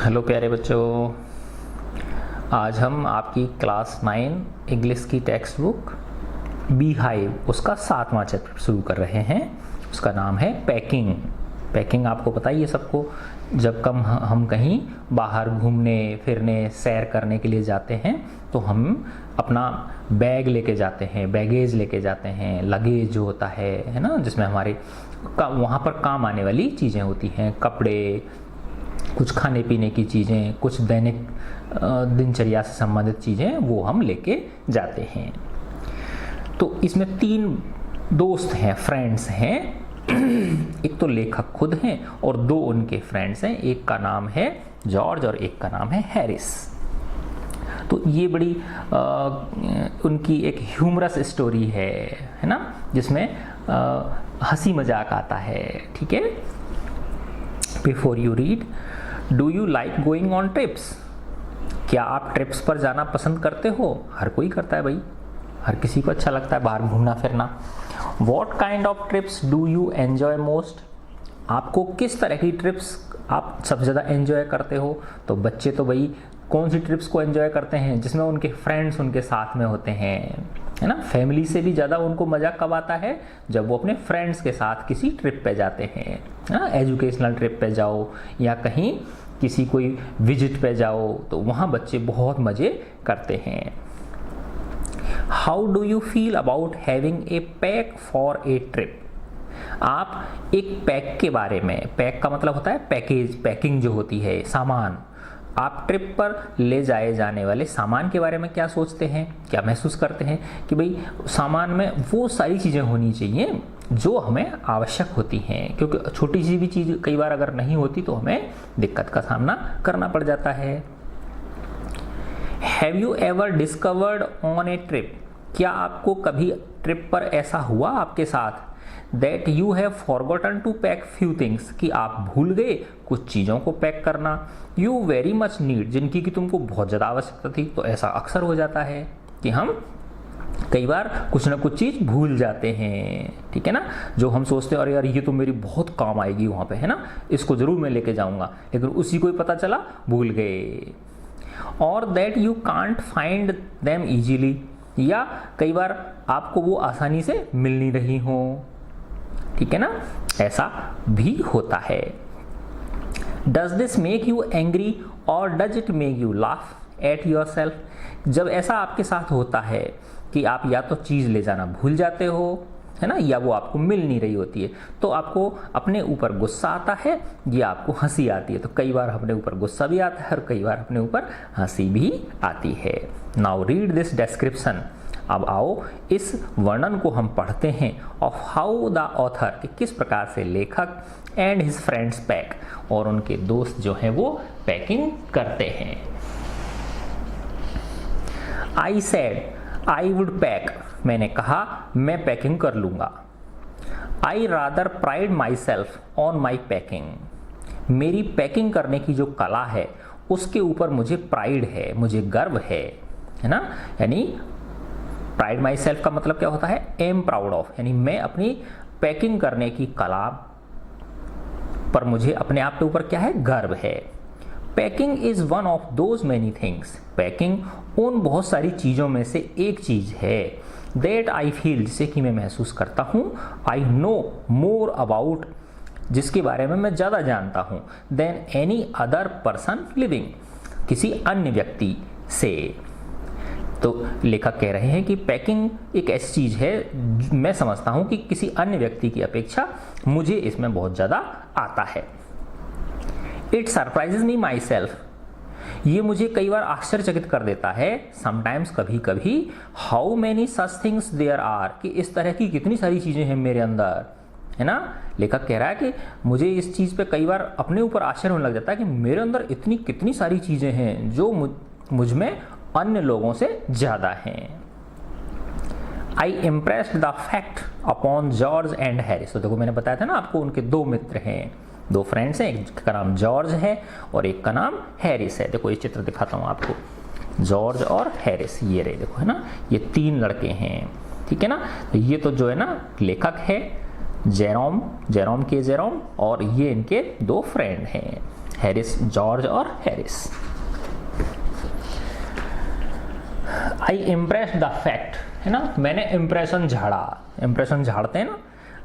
Hello प्यारे बच्चों, आज हम आपकी क्लास 9 इंग्लिश की टेक्स्ट बुक बी हाइव उसका 7वां चैप्टर शुरू कर रहे हैं। उसका नाम है पैकिंग। पैकिंग आपको पता ही है सबको, जब हम कहीं बाहर घूमने फिरने सैर करने के लिए जाते हैं तो हम अपना बैग लेके जाते हैं, बैगेज लेके जाते हैं, लगेज जो होता है ना, जिसमें हमारे वहाँ पर काम आने वाली चीज़ें होती हैं, कपड़े, कुछ खाने पीने की चीज़ें, कुछ दैनिक दिनचर्या से संबंधित चीज़ें वो हम लेके जाते हैं। तो इसमें 3 दोस्त हैं, फ्रेंड्स हैं। एक तो लेखक खुद हैं और 2 उनके फ्रेंड्स हैं। एक का नाम है जॉर्ज और एक का नाम है हैरिस। तो ये बड़ी उनकी एक ह्यूमरस स्टोरी है ना, जिसमें हंसी मजाक आता है। ठीक है। Before you read, do you like going on trips? क्या आप ट्रिप्स पर जाना पसंद करते हो? हर कोई करता है भाई, हर किसी को अच्छा लगता है बाहर घूमना फिरना। What kind of trips do you enjoy most? आपको किस तरह की ट्रिप्स आप सबसे ज़्यादा एंजॉय करते हो? तो बच्चे तो भाई कौन सी ट्रिप्स को एंजॉय करते हैं जिसमें उनके फ्रेंड्स उनके साथ में होते हैं, है ना। फैमिली से भी ज़्यादा उनको मज़ा कब आता है? जब वो अपने फ्रेंड्स के साथ किसी ट्रिप पे जाते हैं, ना, एजुकेशनल ट्रिप पे जाओ या कहीं किसी कोई विजिट पे जाओ, तो वहाँ बच्चे बहुत मज़े करते हैं। How do you feel about having a pack for a trip? आप एक पैक के बारे में, पैक का मतलब होता है पैकेज, पैकिंग जो होती है, सामान, आप ट्रिप पर ले जाए जाने वाले सामान के बारे में क्या सोचते हैं, क्या महसूस करते हैं कि भाई सामान में वो सारी चीज़ें होनी चाहिए जो हमें आवश्यक होती हैं, क्योंकि छोटी सी भी चीज़ कई बार अगर नहीं होती तो हमें दिक्कत का सामना करना पड़ जाता है। Have you ever discovered on a trip? क्या आपको कभी ट्रिप पर ऐसा हुआ आपके साथ that you have forgotten to pack few things, कि आप भूल गए कुछ चीज़ों को पैक करना, यू वेरी मच नीड, जिनकी कि तुमको बहुत ज़्यादा आवश्यकता थी। तो ऐसा अक्सर हो जाता है कि हम कई बार कुछ ना कुछ चीज़ भूल जाते हैं, ठीक है ना, जो हम सोचते हैं अरे यार ये तो मेरी बहुत काम आएगी वहाँ पे, है ना, इसको ज़रूर मैं लेके जाऊँगा, लेकिन उसी को ही पता चला भूल गए। और that you can't find them easily, या कई बार आपको वो आसानी से मिल नहीं रही हो, ठीक है ना, ऐसा भी होता है। Does this make you angry और does it make you laugh at your self? जब ऐसा आपके साथ होता है कि आप या तो चीज़ ले जाना भूल जाते हो, है ना, या वो आपको मिल नहीं रही होती है, तो आपको अपने ऊपर गुस्सा आता है या आपको हंसी आती है। तो कई बार अपने ऊपर गुस्सा भी आता है और कई बार अपने ऊपर हंसी भी आती है। Now read this description. अब आओ इस वर्णन को हम पढ़ते हैं ऑफ हाउ द ऑथर, कि किस प्रकार से लेखक एंड हिज फ्रेंड्स पैक, और उनके दोस्त जो हैं वो पैकिंग करते हैं। आई सेड आई वुड पैक, मैंने कहा मैं पैकिंग कर लूँगा। I rather pride my self on my packing, मेरी पैकिंग करने की जो कला है उसके ऊपर मुझे प्राइड है, मुझे गर्व है ना। यानी प्राइड माई सेल्फ का मतलब क्या होता है? एम प्राउड ऑफ, यानी मैं अपनी पैकिंग करने की कला पर मुझे अपने आप के ऊपर क्या है? गर्व है। Packing is one of those many things, packing उन बहुत सारी चीज़ों में से एक चीज़ है दैट आई फील, जिसे कि मैं महसूस करता हूँ, आई नो मोर अबाउट, जिसके बारे में मैं ज़्यादा जानता हूँ, then any other person living, किसी अन्य व्यक्ति से। तो लेखक कह रहे हैं कि पैकिंग एक ऐसी चीज़ है मैं समझता हूँ कि किसी अन्य व्यक्ति की अपेक्षा मुझे इसमें बहुत ज़्यादा आता है। It surprises me my self, ये मुझे कई बार आश्चर्यचकित कर देता है, समटाइम्स कभी कभी, how many such things there are, कि इस तरह की कितनी सारी चीज़ें हैं मेरे अंदर, है ना। लेखक कह रहा है कि मुझे इस चीज़ पे कई बार अपने ऊपर आश्चर्य होने लग जाता है कि मेरे अंदर इतनी कितनी सारी चीज़ें हैं जो मुझ में अन्य लोगों से ज़्यादा हैं। I impressed the fact upon George and Harris. तो देखो मैंने बताया था ना आपको, उनके 2 मित्र हैं, 2 फ्रेंड्स हैं, एक का नाम जॉर्ज है और एक का नाम हैरिस है। देखो ये चित्र दिखाता हूँ आपको, जॉर्ज और हैरिस, ये रहे देखो, है ना, ये 3 लड़के हैं, ठीक है ना। तो ये तो जो है ना लेखक है जेरोम, जेरोम के जेरोम, और ये इनके दो फ्रेंड हैं, हैरिस, जॉर्ज और Harris. I impress the fact, है ना, मैंने इम्प्रेशन झाड़ा, इम्प्रेशन झाड़ते हैं ना।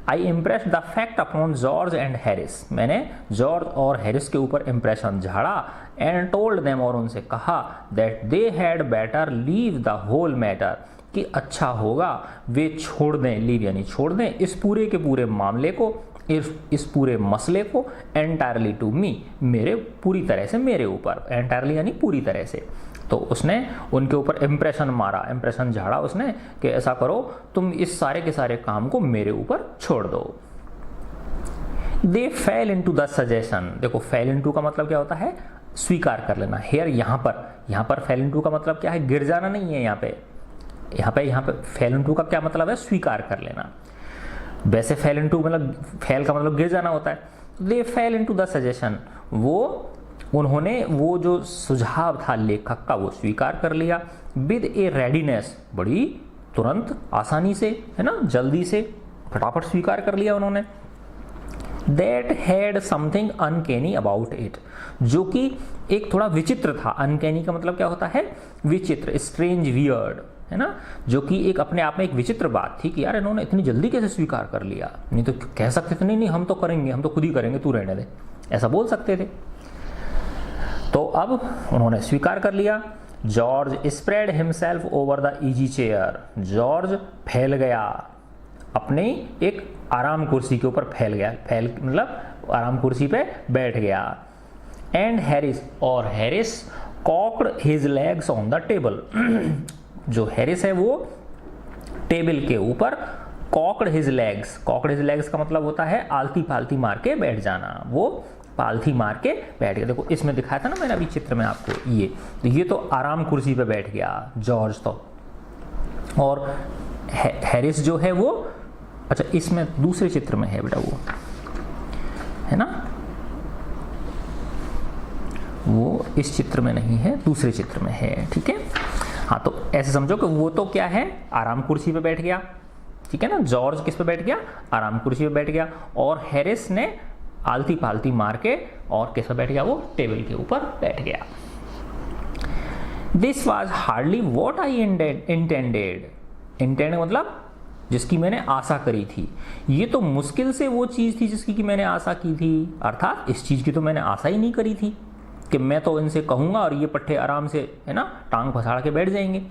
I impress the fact upon George and Harris, मैंने जॉर्ज और हैरिस के ऊपर इम्प्रेशन झाड़ा। एंड टोल्ड देम, और उनसे कहा, that they had better leave the whole matter, कि अच्छा होगा वे छोड़ दें, लीव यानी छोड़ दें, इस पूरे के पूरे मामले को, इस पूरे मसले को, एंटायरली टू मी, मेरे पूरी तरह से मेरे ऊपर, एंटायरली यानी पूरी तरह से। तो उसने उनके ऊपर इम्प्रेशन मारा, इम्प्रेशन झाड़ा उसने कि ऐसा करो, तुम इस सारे के सारे काम को मेरे ऊपर छोड़ दो। दे फेल इनटू द सजेशन, देखो फेल इनटू का मतलब क्या होता है, स्वीकार कर लेना। हेयर यहाँ पर फेल इनटू का मतलब क्या है, गिर जाना नहीं है। यहाँ पे फेल इनटू का क्या मतलब है, स्वीकार कर लेना। वैसे फेल इनटू मतलब, फेल का मतलब गिर जाना होता है। दे फेल इनटू द सजेशन, उन्होंने वो जो सुझाव था लेखक का वो स्वीकार कर लिया। विद ए रेडीनेस, बड़ी तुरंत आसानी से, है ना, जल्दी से फटाफट स्वीकार कर लिया उन्होंने। That had something uncanny about it, जो कि एक थोड़ा विचित्र था। अनकैनी का मतलब क्या होता है, विचित्र, स्ट्रेंज, वियर्ड, है ना, जो कि एक अपने आप में एक विचित्र बात थी कि यार इन्होंने इतनी जल्दी कैसे स्वीकार कर लिया। नहीं तो कह सकते थे नहीं हम तो करेंगे, हम तो खुद ही करेंगे, तू रहने दे, ऐसा बोल सकते थे। तो अब उन्होंने स्वीकार कर लिया। George spread himself over the easy chair, George फैल गया अपनी एक आराम कुर्सी के ऊपर, फैल गया, फैल मतलब आराम कुर्सी पे बैठ गया। एंड हैरिस, और Harris cocked his legs on the table, जो हैरिस है वो टेबल के ऊपर cocked his legs, cocked his legs का मतलब होता है आलती फालती मार के बैठ जाना, वो पालथी मार के बैठ गया। देखो इसमें दिखाया था ना मैंने अभी चित्र में आपको, ये तो आराम कुर्सी पे बैठ गया जॉर्ज तो, और हैरिस जो है वो, अच्छा इसमें दूसरे चित्र में है बेटा वो, है ना, वो इस चित्र में नहीं है, दूसरे चित्र में है, ठीक है। हाँ तो ऐसे समझो कि वो तो क्या है, आराम कुर्सी पे बैठ गया, ठीक है ना। जॉर्ज किस पे बैठ गया, आराम कुर्सी पे बैठ गया, और हैरिस ने आलती पालती मार के और किस पे बैठ गया, वो टेबल के ऊपर बैठ गया। This was hardly what I intended, intend मतलब जिसकी मैंने आशा करी थी, ये तो मुश्किल से वो चीज़ थी जिसकी कि मैंने आशा की थी, अर्थात इस चीज़ की तो मैंने आशा ही नहीं करी थी कि मैं तो इनसे कहूँगा और ये पट्टे आराम से, है ना, टांग फसाड़ के बैठ जाएंगे।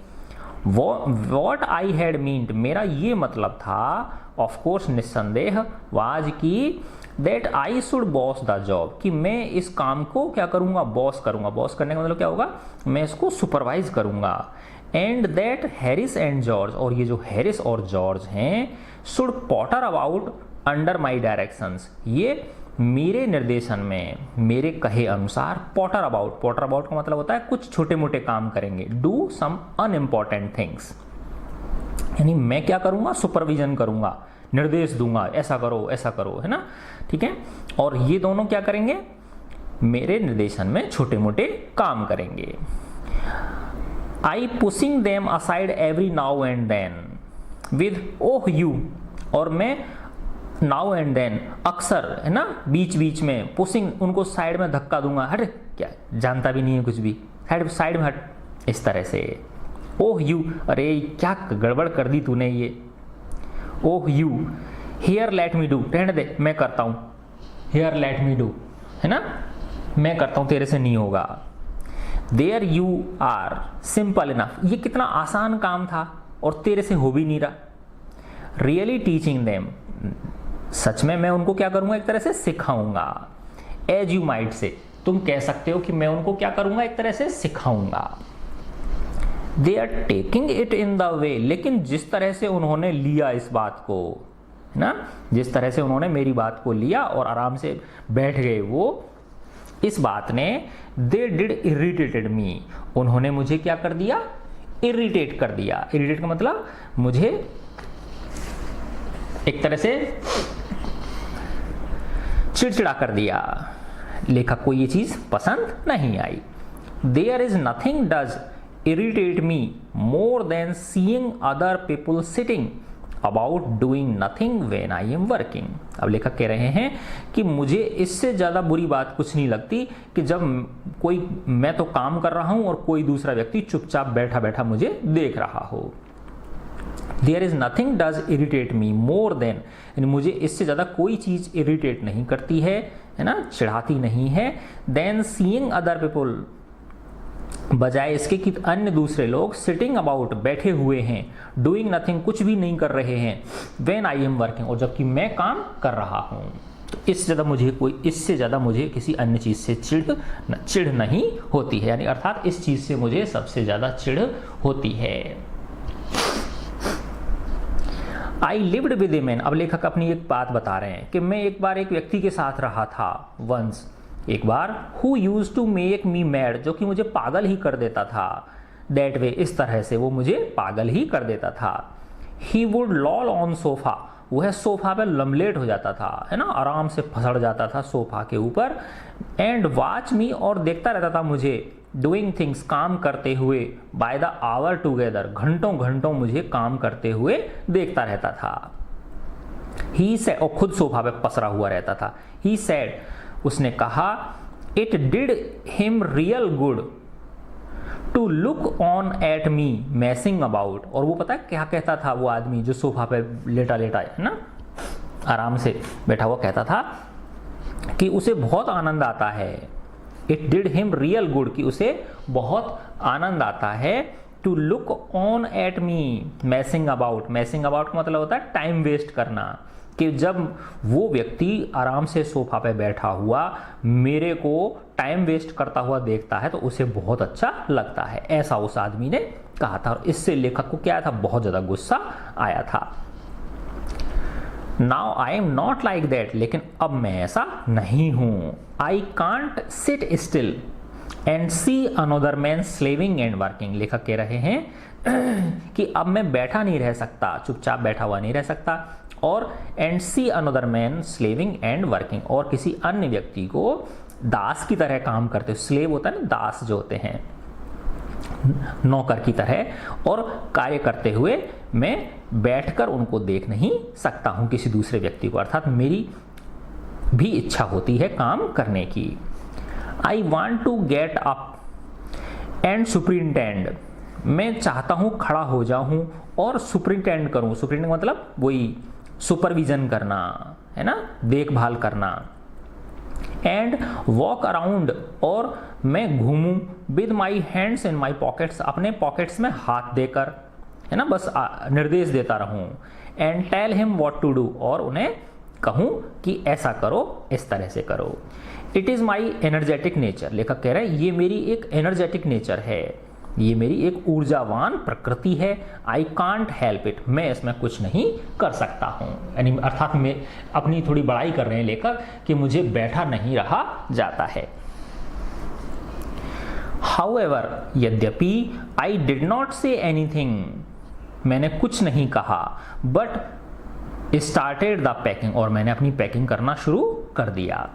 वॉट आई हैड मीन्ड, मेरा ये मतलब था, ऑफ कोर्स निस्संदेह, वाज की that I should boss the job, कि मैं इस काम को क्या करूँगा, बॉस करूँगा। बॉस करने का मतलब क्या होगा, मैं इसको सुपरवाइज करूँगा। And that Harris and George, और ये जो हैरिस और जॉर्ज हैं, should Potter about under my directions, ये मेरे निर्देशन में, मेरे कहे अनुसार, पॉटर अबाउट का मतलब होता है कुछ छोटे मोटे काम करेंगे, डू सम अनइम्पॉर्टेंट थिंग्स, यानी मैं क्या करूँगा, सुपरविजन करूँगा, निर्देश दूंगा, ऐसा करो, है ना, ठीक है। और ये दोनों क्या करेंगे, मेरे निर्देशन में छोटे मोटे काम करेंगे। I pushing them aside every now and then with oh you, और मैं नाउ एंड देन अक्सर, है ना, बीच बीच में, पुशिंग उनको साइड में धक्का दूंगा, हट क्या जानता भी नहीं है कुछ भी, साइड में हट, इस तरह से। ओह यू, अरे क्या गड़बड़ कर दी तूने ये, oh you, here let me do, रहने दे मैं करता हूँ, हियर लेट मी डू, है ना, मैं करता हूँ, तेरे से नहीं होगा। There you are simple enough, ये कितना आसान काम था और तेरे से हो भी नहीं रहा। रियली टीचिंग देम, सच में मैं उनको क्या करूँगा, एक तरह से सिखाऊंगा। एज यू माइट से, तुम कह सकते हो कि मैं उनको क्या करूँगा, एक तरह से सिखाऊंगा। They are taking it in the way, लेकिन जिस तरह से उन्होंने लिया इस बात को, है ना, जिस तरह से उन्होंने मेरी बात को लिया और आराम से बैठ गए, वो इस बात ने, दे डिड इरिटेटेड मी, उन्होंने मुझे क्या कर दिया, इरिटेट कर दिया। इरिटेट का मतलब मुझे एक तरह से चिड़चिड़ा कर दिया, लेखक को ये चीज पसंद नहीं आई। There is nothing does irritate me more than seeing other people sitting about doing nothing when I am working. अब लेखक कह रहे हैं कि मुझे इससे ज़्यादा बुरी बात कुछ नहीं लगती कि जब मैं तो काम कर रहा हूँ और कोई दूसरा व्यक्ति चुपचाप बैठा बैठा मुझे देख रहा हो। There is nothing does irritate me more than, यानी मुझे इससे ज़्यादा कोई चीज़ इरिटेट नहीं करती है ना, चिढ़ाती नहीं है, than seeing other people, बजाय इसके कि अन्य दूसरे लोग sitting about, बैठे हुए हैं, doing nothing, कुछ भी नहीं कर रहे हैं, when I am working, और जबकि मैं काम कर रहा हूँ। तो इससे ज़्यादा मुझे किसी अन्य चीज़ से चिढ़ नहीं होती है, यानी अर्थात इस चीज़ से मुझे सबसे ज़्यादा चिढ़ होती है। I lived with a man, अब लेखक अपनी एक बात बता रहे हैं कि मैं एक बार एक व्यक्ति के साथ रहा था, वंस, एक बार, who used to make me mad, जो कि मुझे पागल ही कर देता था, दैट वे, इस तरह से वो मुझे पागल ही कर देता था। He would lol on sofa, वह सोफा पे लमलेट हो जाता था, है ना, आराम से फसड़ जाता था सोफा के ऊपर, एंड वॉच मी, और देखता रहता था मुझे, डूइंग थिंग्स, काम करते हुए, बाय द आवर टूगेदर, घंटों घंटों मुझे काम करते हुए देखता रहता था। ही सेड, और खुद सोफा पे पसरा हुआ रहता था। ही सेड, उसने कहा, it did him real good to look on at me messing about, और वो पता है क्या कहता था वो आदमी जो सोफा पे लेटा लेटा है ना, आराम से बैठा हुआ, कहता था कि उसे बहुत आनंद आता है, it did him real good, कि उसे बहुत आनंद आता है, to look on at me messing about, messing about का मतलब होता है टाइम वेस्ट करना, कि जब वो व्यक्ति आराम से सोफा पे बैठा हुआ मेरे को टाइम वेस्ट करता हुआ देखता है तो उसे बहुत अच्छा लगता है, ऐसा उस आदमी ने कहा था। और इससे लेखक को क्या था, बहुत ज़्यादा गुस्सा आया था। Now I am not like that, लेकिन अब मैं ऐसा नहीं हूं। I can't sit still and see another man slaving and working, लेखक कह रहे हैं कि अब मैं बैठा नहीं रह सकता, चुपचाप बैठा हुआ नहीं रह सकता, और and see another man slaving and working, और किसी अन्य व्यक्ति को दास की तरह काम करते, स्लेव होता है ना, दास जो होते हैं नौकर की तरह, और कार्य करते हुए मैं बैठकर उनको देख नहीं सकता हूं किसी दूसरे व्यक्ति को, अर्थात मेरी भी इच्छा होती है काम करने की। I want to get up and superintend, मैं चाहता हूं खड़ा हो जाऊं और सुपरिंटेंड करूं, सुपरिंटेंड मतलब वही सुपरविजन करना, है ना, देखभाल करना, एंड वॉक अराउंड, और मैं घूमूं, with my hands in my pockets, अपने पॉकेट्स में हाथ देकर, है ना, बस निर्देश देता रहूं, and tell him what to do, और उन्हें कहूं कि ऐसा करो, इस तरह से करो। It is my energetic nature, लेखक कह रहे हैं ये मेरी एक एनर्जेटिक नेचर है, ये मेरी एक ऊर्जावान प्रकृति है। आई कांट हेल्प इट, मैं इसमें कुछ नहीं कर सकता हूँ, यानी अर्थात मैं अपनी थोड़ी बड़ाई कर रहे हैं लेखक कि मुझे बैठा नहीं रहा जाता है। हाउएवर, यद्यपि, I did not say anything, मैंने कुछ नहीं कहा, बट स्टार्टेड द पैकिंग, और मैंने अपनी पैकिंग करना शुरू कर दिया।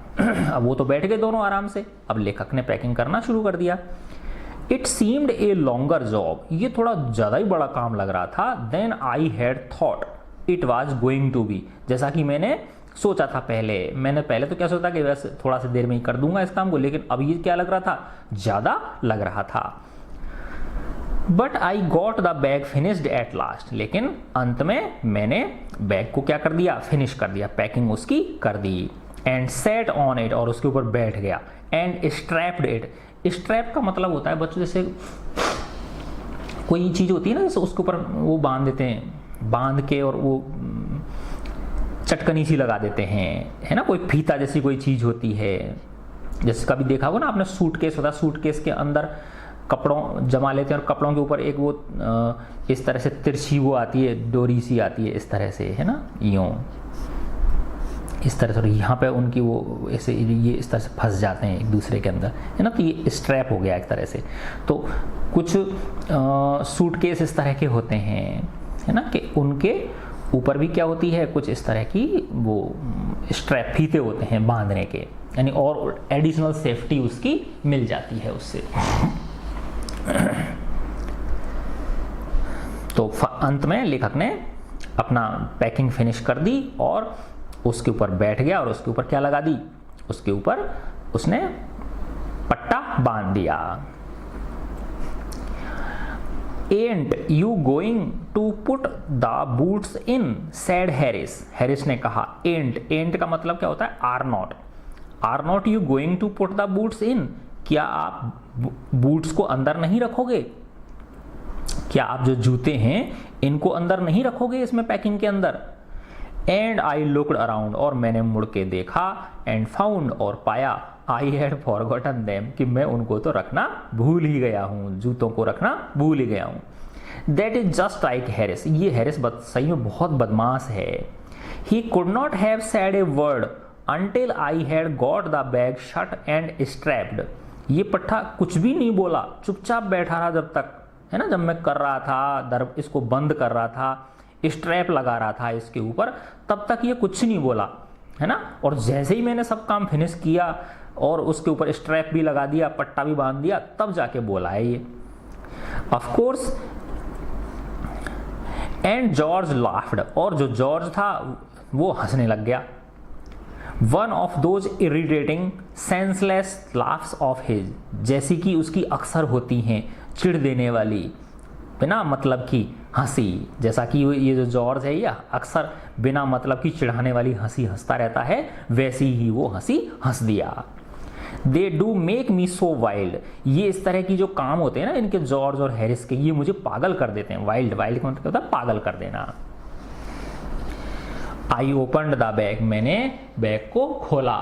अब वो तो बैठ गए दोनों आराम से, अब लेखक ने पैकिंग करना शुरू कर दिया। It seemed a longer job, ये थोड़ा ज़्यादा ही बड़ा काम लग रहा था, then I had thought it was going to be, जैसा कि मैंने सोचा था पहले। मैंने पहले तो क्या सोचा कि बस थोड़ा सा देर में ही कर दूंगा इस काम को, लेकिन अब ये क्या लग रहा था, ज़्यादा लग रहा था। But I got the bag finished at last, लेकिन अंत में मैंने बैग को क्या कर दिया, फिनिश कर दिया, पैकिंग उसकी कर दी। एंड सेट ऑन इट, और उसके ऊपर बैठ गया। एंड स्ट्रैप्ड इट, स्ट्रैप का मतलब होता है बच्चों, जैसे कोई चीज़ होती है ना, जैसे उसके ऊपर वो बांध देते हैं, बांध के और वो चटकनी सी लगा देते हैं, है ना, कोई फीता जैसी कोई चीज़ होती है, जैसे कभी देखा होगा ना आपने, सूटकेस होता है, सूटकेस के अंदर कपड़ों जमा लेते हैं और कपड़ों के ऊपर एक वो इस तरह से तिरछी वो आती है, डोरी सी आती है इस तरह से, है ना, यूँ इस तरह से, यहाँ पे उनकी वो ऐसे ये इस तरह से फंस जाते हैं एक दूसरे के अंदर, है ना, तो ये स्ट्रैप हो गया एक तरह से। तो कुछ सूटकेस इस तरह के होते हैं, है ना, कि उनके ऊपर भी क्या होती है, कुछ इस तरह की वो स्ट्रैप फीते होते हैं बांधने के, यानी और एडिशनल सेफ्टी उसकी मिल जाती है उससे। तो अंत में लेखक ने अपना पैकिंग फिनिश कर दी और उसके ऊपर बैठ गया और उसके ऊपर क्या लगा दी, उसके ऊपर उसने पट्टा बांध दिया। And you going to put the boots in, said Harris. Harris ने कहा। एंड का मतलब क्या होता है, are not you going to put the boots in, क्या आप बूट्स को अंदर नहीं रखोगे, क्या आप जो जूते हैं इनको अंदर नहीं रखोगे इसमें पैकिंग के अंदर। एंड आई लुक्ड अराउंड, और मैंने मुड़ के देखा, एंड फाउंड, और पाया, आई हैड फॉरगॉटन देम, कि मैं उनको तो रखना भूल ही गया हूँ, जूतों को रखना भूल ही गया हूँ। That is just like Harris, ये हैरिस सही में बहुत बदमाश है। He could not have said a word until I had got the bag shut and strapped. ये पट्टा कुछ भी नहीं बोला, चुपचाप बैठा रहा जब तक, है ना, जब मैं कर रहा था इसको बंद कर रहा था, स्ट्रैप लगा रहा था इसके ऊपर, तब तक ये कुछ नहीं बोला, है ना। और जैसे ही मैंने सब काम फिनिश किया और उसके ऊपर स्ट्रैप भी लगा दिया, पट्टा भी बांध दिया, तब जाके बोला है ये। Of course and George laughed, और जो जॉर्ज था वो हंसने लग गया। One of those irritating senseless laughs of his, जैसी कि उसकी अक्सर होती हैं चिढ़ देने वाली, बिना मतलब की हंसी, जैसा कि ये जो जॉर्ज है ये अक्सर बिना मतलब की चिढ़ाने वाली हंसी हंसता रहता है, वैसी ही वो हंसी हंस दिया। They do make me so wild, ये इस तरह की जो काम होते हैं ना इनके, जॉर्ज और हैरिस के, ये मुझे पागल कर देते हैं। वाइल्ड का मतलब होता है पागल कर देना। आई ओपनड द बैग, मैंने बैग को खोला।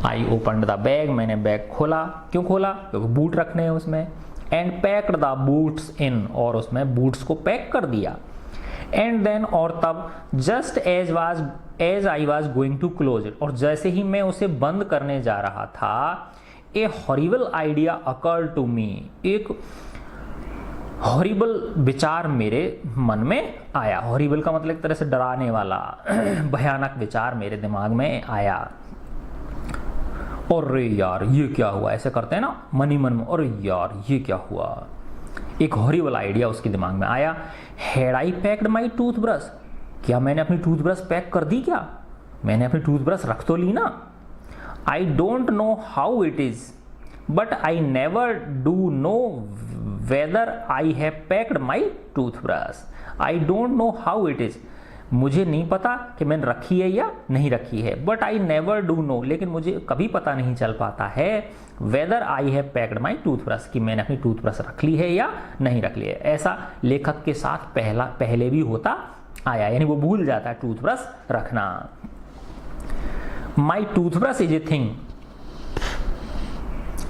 आई ओपनड द बैग, मैंने बैग खोला। क्यों खोला, क्योंकि बूट रखने हैं उसमें। एंड पैक्ड द बूट्स इन, और उसमें बूट्स को पैक कर दिया। एंड देन, और तब, just as I was going to close it, और जैसे ही मैं उसे बंद करने जा रहा था, a horrible idea occurred to me, एक हॉरिबल विचार मेरे मन में आया। हॉरिबल का मतलब एक तरह से डराने वाला भयानक विचार मेरे दिमाग में आया। और रे यार ये क्या हुआ, ऐसे करते हैं ना मन ही मन में, और यार ये क्या हुआ, एक हॉरिबल आइडिया उसके दिमाग में आया। Had I packed my toothbrush, क्या मैंने अपनी टूथब्रश पैक कर दी, क्या मैंने अपनी टूथब्रश रख तो ली ना। I don't know how it is but I never do know whether I have packed my toothbrush. I don't know how it is, मुझे नहीं पता कि मैंने रखी है या नहीं रखी है, but I never do know, लेकिन मुझे कभी पता नहीं चल पाता है, whether I have packed my toothbrush, कि मैंने अपनी टूथब्रश रख ली है या नहीं रख ली है। ऐसा लेखक के साथ पहले भी होता आया, यानी वो भूल जाता है टूथब्रश रखना। माई टूथब्रश इज ए थिंग,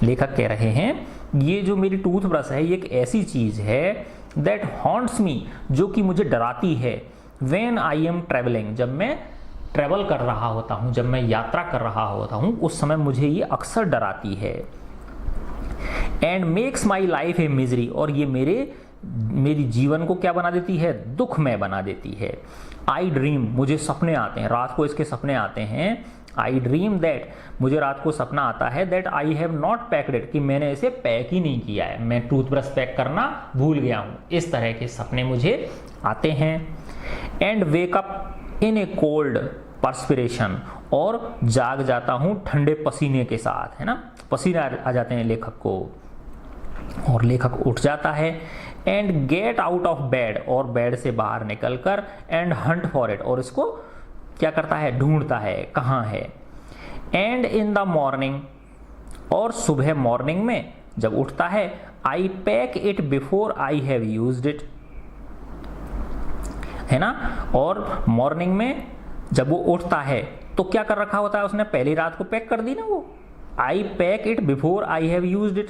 लेखक कह रहे हैं ये जो मेरी टूथब्रश है ये एक ऐसी चीज है, दैट हॉन्ट्स मी, जो कि मुझे डराती है, When I am traveling, जब मैं ट्रेवल कर रहा होता हूँ, जब मैं यात्रा कर रहा होता हूँ, उस समय मुझे ये अक्सर डराती है। And makes my life a misery, और ये मेरी जीवन को क्या बना देती है, दुखमय बना देती है। आई ड्रीम, मुझे सपने आते हैं, रात को इसके सपने आते हैं। आई ड्रीम दैट, मुझे रात को सपना आता है, that I have not packed it, कि मैंने इसे पैक ही नहीं किया है, मैं टूथब्रश पैक करना भूल गया हूँ। इस तरह के सपने मुझे आते हैं। And wake up in A cold perspiration, और जाग जाता हूं ठंडे पसीने के साथ, है ना, पसीने आ जाते हैं लेखक को, और लेखक उठ जाता है। And get out of bed, और बेड से बाहर निकलकर, एंड हंट फॉर इट, और इसको क्या करता है, ढूंढता है कहाँ है। एंड इन द मॉर्निंग, और सुबह मॉर्निंग में जब उठता है, I pack it before I have used it, है ना। और मॉर्निंग में जब वो उठता है तो क्या कर रखा होता है उसने, पहली रात को पैक कर दी ना वो। I pack it before I have used it,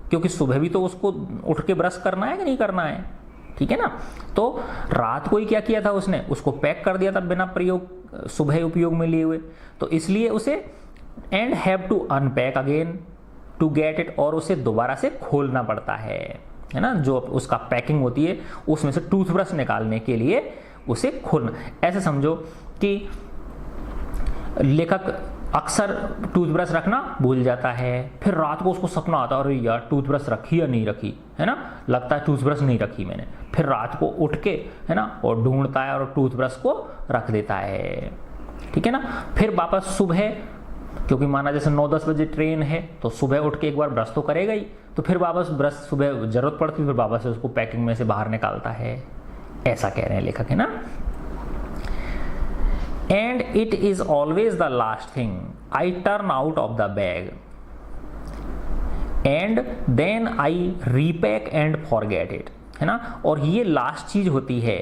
क्योंकि सुबह भी तो उसको उठ के ब्रश करना है कि नहीं करना है, ठीक है ना। तो रात को ही क्या किया था उसने, उसको पैक कर दिया था बिना प्रयोग सुबह उपयोग में लिए हुए, तो इसलिए उसे and have to unpack again to get it, और उसे दोबारा से खोलना पड़ता है ना, जो उसका पैकिंग होती है उसमें से टूथब्रश निकालने के लिए उसे खोलना। ऐसे समझो कि लेखक अक्सर टूथब्रश रखना भूल जाता है, फिर रात को उसको सपना आता है अरे यार टूथब्रश रखी या नहीं रखी, है ना, लगता है टूथब्रश नहीं रखी मैंने, फिर रात को उठ के, है ना, और ढूंढता है और टूथब्रश को रख देता है, ठीक है ना। फिर वापस सुबह, क्योंकि माना जैसे 9-10 बजे ट्रेन है तो सुबह उठ के एक बार ब्रश तो करेगा ही, तो फिर वापस ब्रश सुबह जरूरत पड़ती है, फिर वापस उसको पैकिंग में से बाहर निकालता है, ऐसा कह रहे हैं लेखक, है ना। And it is always the last thing I turn out of the bag and then I repack and forget it, है ना। और ये लास्ट चीज होती है,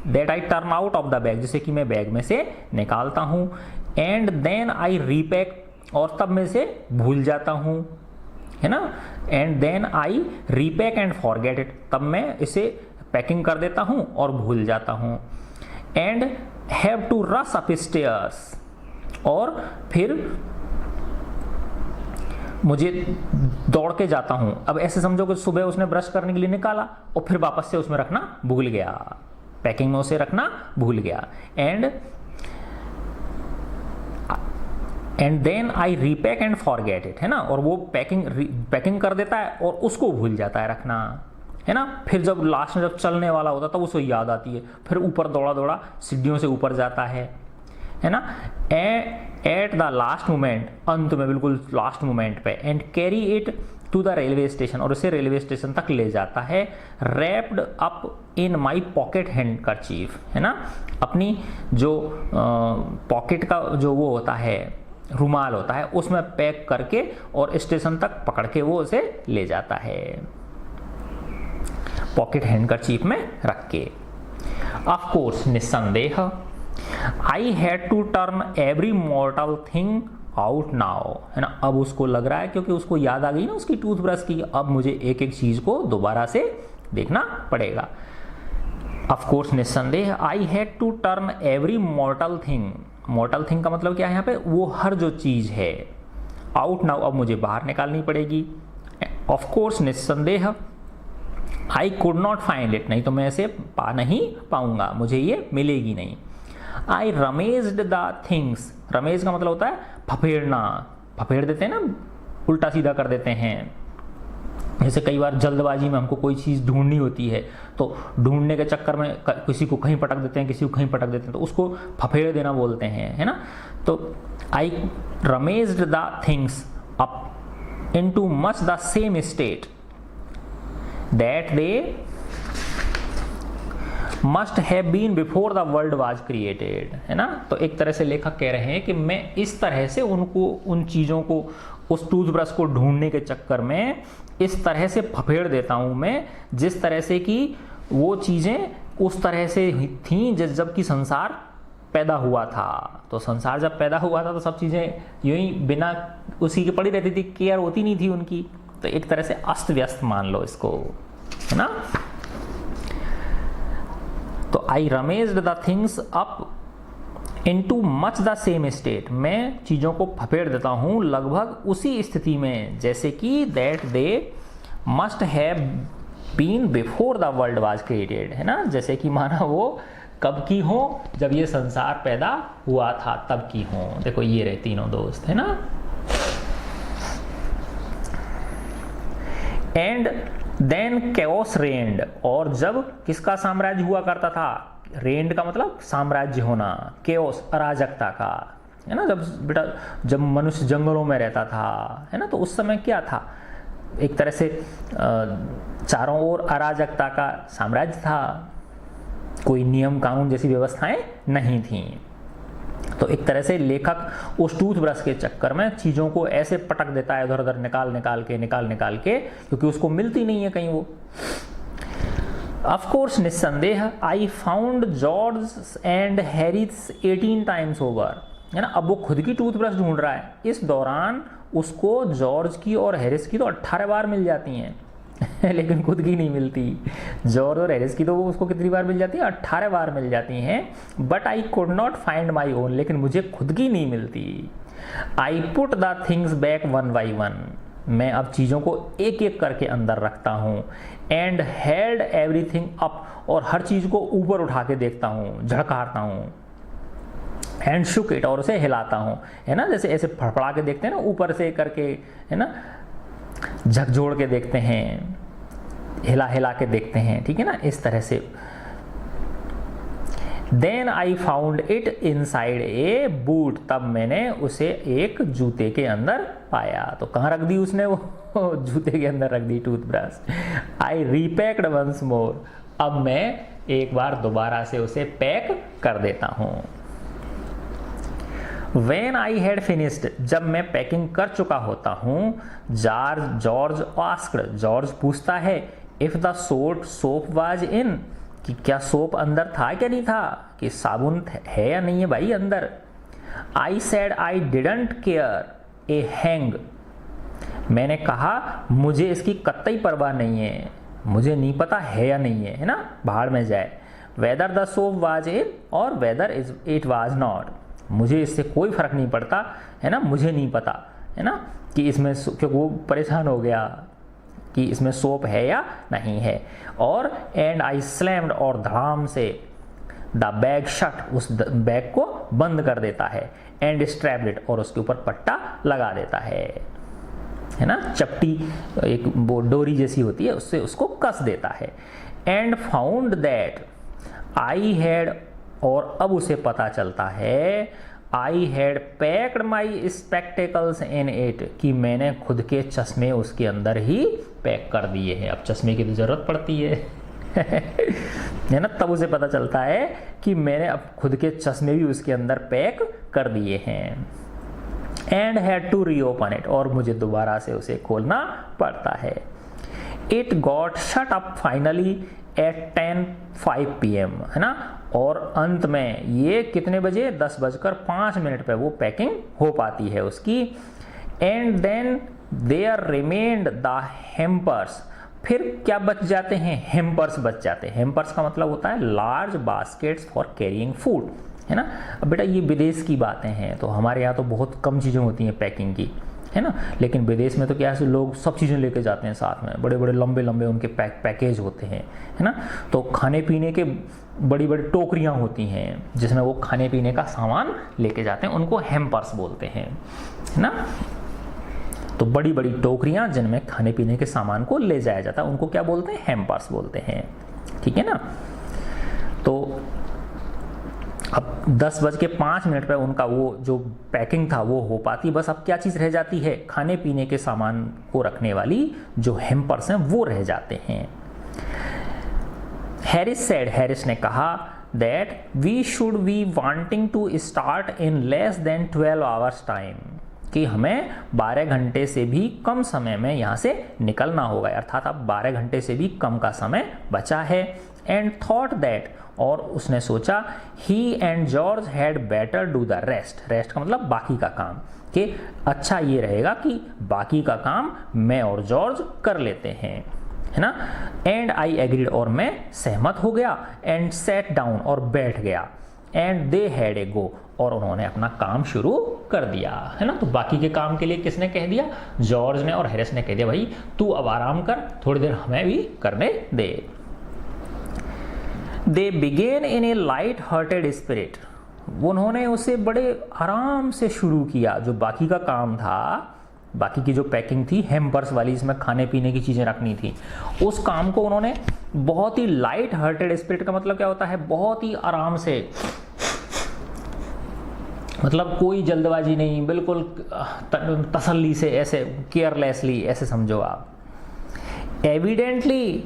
that I turn out of the bag, जिसे कि मैं बैग में से निकालता हूं, एंड देन आई रीपैक, और तब में से भूल जाता हूं, है ना, and then I repack and forget it, तब मैं इसे पैकिंग कर देता हूं और भूल जाता हूं, and have to rush up stairs, और फिर मुझे दौड़ के जाता हूं। अब ऐसे समझो कि सुबह उसने ब्रश करने के लिए निकाला और फिर वापस से उसमें रखना भूल गया, पैकिंग में उसे रखना भूल गया, and then I repack and forget it, है ना, और वो पैकिंग कर देता है और उसको भूल जाता है रखना, है ना। फिर जब लास्ट में जब चलने वाला होता है तब उसको याद आती है, फिर ऊपर दौड़ा दौड़ा सीढ़ियों से ऊपर जाता है ना, एट द लास्ट मोमेंट, अंत में बिल्कुल लास्ट मोमेंट पे, and carry it to the railway station, और उसे रेलवे स्टेशन तक ले जाता है, wrapped up in my pocket handkerchief, है ना, अपनी जो पॉकेट का जो वो होता है रुमाल होता है उसमें पैक करके और स्टेशन तक पकड़ के वो उसे ले जाता है, पॉकेट हैंडकरचीफ में रख के। ऑफ कोर्स, निस्संदेह, I had to turn every mortal thing out now, है ना। अब उसको लग रहा है, क्योंकि उसको याद आ गई ना उसकी टूथब्रश की, अब मुझे एक एक चीज को दोबारा से देखना पड़ेगा। ऑफ कोर्स, निस्संदेह, I had to turn every mortal thing, mortal thing का मतलब क्या है यहाँ पे, वो हर जो चीज है, आउट नाउ, अब मुझे बाहर निकालनी पड़ेगी। ऑफ कोर्स, निस्संदेह, I could not find it, नहीं तो मैं इसे पा नहीं पाऊंगा, मुझे ये मिलेगी नहीं। आई रमेज्ड द थिंग्स, रमेज का मतलब होता है फफेड़ना, फफेड़ देते हैं ना, उल्टा सीधा कर देते हैं। जैसे कई बार जल्दबाजी में हमको कोई चीज़ ढूंढनी होती है तो ढूंढने के चक्कर में किसी को कहीं पटक देते हैं, किसी को कहीं पटक देते हैं, तो उसको फफेड़ देना बोलते हैं, है ना। तो I rummaged the things up into much the same state that they must have been before the world was created, है ना। तो एक तरह से लेखक कह रहे हैं कि मैं इस तरह से उनको, उन चीज़ों को, उस टूथब्रश को ढूंढने के चक्कर में इस तरह से फफेड़ देता हूँ मैं, जिस तरह से कि वो चीज़ें उस तरह से थीं जबकि संसार पैदा हुआ था। तो संसार जब पैदा हुआ था तो सब चीज़ें यूं ही बिना उसी की पड़ी रहती थी, केयर होती नहीं थी उनकी, तो एक तरह से अस्त व्यस्त मान लो इसको, है ना। तो I rummaged the things up into much the same state, मैं चीजों को फफेड़ देता हूं लगभग उसी स्थिति में जैसे कि that they must have been before the world was created, है ना। जैसे कि माना वो कब की हो, जब ये संसार पैदा हुआ था तब की हो। देखो ये रहे तीनों दोस्त, है ना। एंड देन कैओस रेंड, और जब किसका साम्राज्य हुआ करता था, रेंड का मतलब साम्राज्य होना, कैओस अराजकता का, है ना। जब बेटा जब मनुष्य जंगलों में रहता था, है ना, तो उस समय क्या था, एक तरह से चारों ओर अराजकता का साम्राज्य था, कोई नियम कानून जैसी व्यवस्थाएं नहीं थी। तो एक तरह से लेखक उस टूथब्रश के चक्कर में चीज़ों को ऐसे पटक देता है, इधर उधर निकाल निकाल के, क्योंकि उसको मिलती नहीं है कहीं वो। ऑफ कोर्स, निस्संदेह, I found George and Harris 18 times over, है ना। अब वो खुद की टूथब्रश ढूंढ रहा है, इस दौरान उसको जॉर्ज की और हैरिस की तो 18 बार मिल जाती हैं लेकिन खुद की नहीं मिलती। जॉर्ज और हैरिस की तो वो उसको कितनी बार मिल जाती है, 18 बार मिल जाती हैं। But I could not find my own, लेकिन मुझे खुद की नहीं मिलती। I put the things back one by one, मैं अब चीज़ों को एक एक करके अंदर रखता हूँ। एंड हेल्ड एवरीथिंग अप, और हर चीज़ को ऊपर उठा के देखता हूँ, झड़कारता हूँ। एंड शुक इट, और उसे हिलाता हूँ, है ना, जैसे ऐसे फड़फड़ा के देखते हैं ना ऊपर से करके, है ना, झकझोड़ के देखते हैं, हिला हिला के देखते हैं, ठीक है ना, इस तरह से। Then I found it inside a boot, तब मैंने उसे एक जूते के अंदर पाया। तो कहाँ रख दी उसने, वो जूते के अंदर रख दी टूथब्रश। आई रीपैक्ड वंस मोर, अब मैं एक बार दोबारा से उसे पैक कर देता हूँ। When I had finished, जब मैं पैकिंग कर चुका होता हूँ, जॉर्ज आस्क्ड, जॉर्ज पूछता है, if the soap was in, कि क्या सोप अंदर था क्या नहीं था, कि साबुन है या नहीं है भाई अंदर। आई said I didn't care A hang, मैंने कहा मुझे इसकी कतई परवाह नहीं है, मुझे नहीं पता है या नहीं है ना, भाड़ में जाए। Whether the soap was in और वेदर इट वाज नॉट, मुझे इससे कोई फर्क नहीं पड़ता, है ना, मुझे नहीं पता, है ना, कि इसमें, क्योंकि वो परेशान हो गया कि इसमें सोप है या नहीं है। और एंड आई स्लैम्ड, और धड़ाम से द बैग शट, उस बैग को बंद कर देता है। एंड स्ट्रैप्ड इट, और उसके ऊपर पट्टा लगा देता है ना, चपटी एक वो डोरी जैसी होती है, उससे उसको कस देता है। And found that I had, और अब उसे पता चलता है, I had packed my spectacles in it, कि मैंने खुद के चश्मे उसके अंदर ही पैक कर दिए हैं। अब चश्मे की तो ज़रूरत पड़ती है है ना, तब उसे पता चलता है कि मैंने अब खुद के चश्मे भी उसके अंदर पैक कर दिए हैं। And had to reopen it, और मुझे दोबारा से उसे खोलना पड़ता है। It got shut up finally at 10:05 PM, है ना, और अंत में ये कितने बजे, 10:05 पे वो पैकिंग हो पाती है उसकी। And then there remained the hampers, फिर क्या बच जाते हैं, हेम्पर्स बच जाते हैं। हेम्पर्स का मतलब होता है large baskets for carrying food, है ना। अब बेटा ये विदेश की बातें हैं, तो हमारे यहाँ तो बहुत कम चीज़ें होती हैं पैकिंग की, है ना, लेकिन विदेश में तो क्या है, लोग सब चीज़ें लेके जाते हैं साथ में, बड़े बड़े लंबे लंबे उनके पैकेज होते हैं, है ना। तो खाने पीने के बड़ी बड़ी टोकरियाँ होती हैं जिसमें वो खाने पीने का सामान लेके जाते हैं, उनको हेम्पर्स बोलते हैं, है ना। तो बड़ी बड़ी टोकरियाँ जिनमें खाने पीने के सामान को ले जाया जाता है, उनको क्या बोलते हैं, हेम्पर्स बोलते हैं, ठीक है ना। तो अब 10:05 पे उनका वो जो पैकिंग था वो हो पाती, बस अब क्या चीज़ रह जाती है, खाने पीने के सामान को रखने वाली जो हेम्पर्स हैं वो रह जाते हैं। हैरिस सेड, हैरिस ने कहा, that we should be wanting to start in less than 12 hours time, कि हमें 12 घंटे से भी कम समय में यहाँ से निकलना होगा, अर्थात अब 12 घंटे से भी कम का समय बचा है। एंड थॉट दैट, और उसने सोचा, he and George had better do the rest, rest का मतलब बाकी का काम, कि अच्छा ये रहेगा कि बाकी का काम मैं और जॉर्ज कर लेते हैं, है ना। एंड आई एग्रीड, और मैं सहमत हो गया। एंड सेट डाउन, और बैठ गया। एंड दे हैड ए गो, और उन्होंने अपना काम शुरू कर दिया, है ना। तो बाकी के काम के लिए किसने कह दिया, जॉर्ज ने और हैरिस ने कह दिया, भाई तू अब आराम कर, थोड़ी देर हमें भी करने दे। दे began in A light hearted spirit, उन्होंने उसे बड़े आराम से शुरू किया, जो बाकी का काम था, बाकी की जो पैकिंग थी हेम्पर्स वाली, इसमें खाने पीने की चीज़ें रखनी थी, उस काम को उन्होंने बहुत ही लाइट हार्टेड स्पिरिट का मतलब क्या होता है, बहुत ही आराम से, मतलब कोई जल्दबाजी नहीं, बिल्कुल तसल्ली से, ऐसे केयरलेसली, ऐसे समझो आप। एविडेंटली,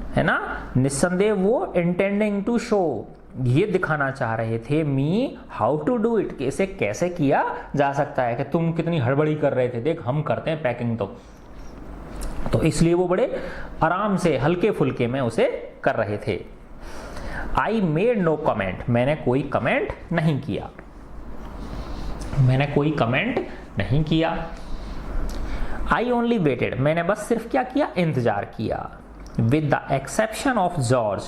है ना, निस्संदेह वो इंटेंडिंग टू शो, ये दिखाना चाह रहे थे, me how to do it, कि इसे कैसे किया जा सकता है, कि तुम कितनी हड़बड़ी कर रहे थे, देख हम करते हैं पैकिंग, तो इसलिए वो बड़े आराम से हल्के फुल्के में उसे कर रहे थे। आई मेड नो कमेंट, मैंने कोई कमेंट नहीं किया, मैंने कोई कमेंट नहीं किया। आई ओनली वेटेड, मैंने बस सिर्फ क्या किया, इंतजार किया। With the exception of George,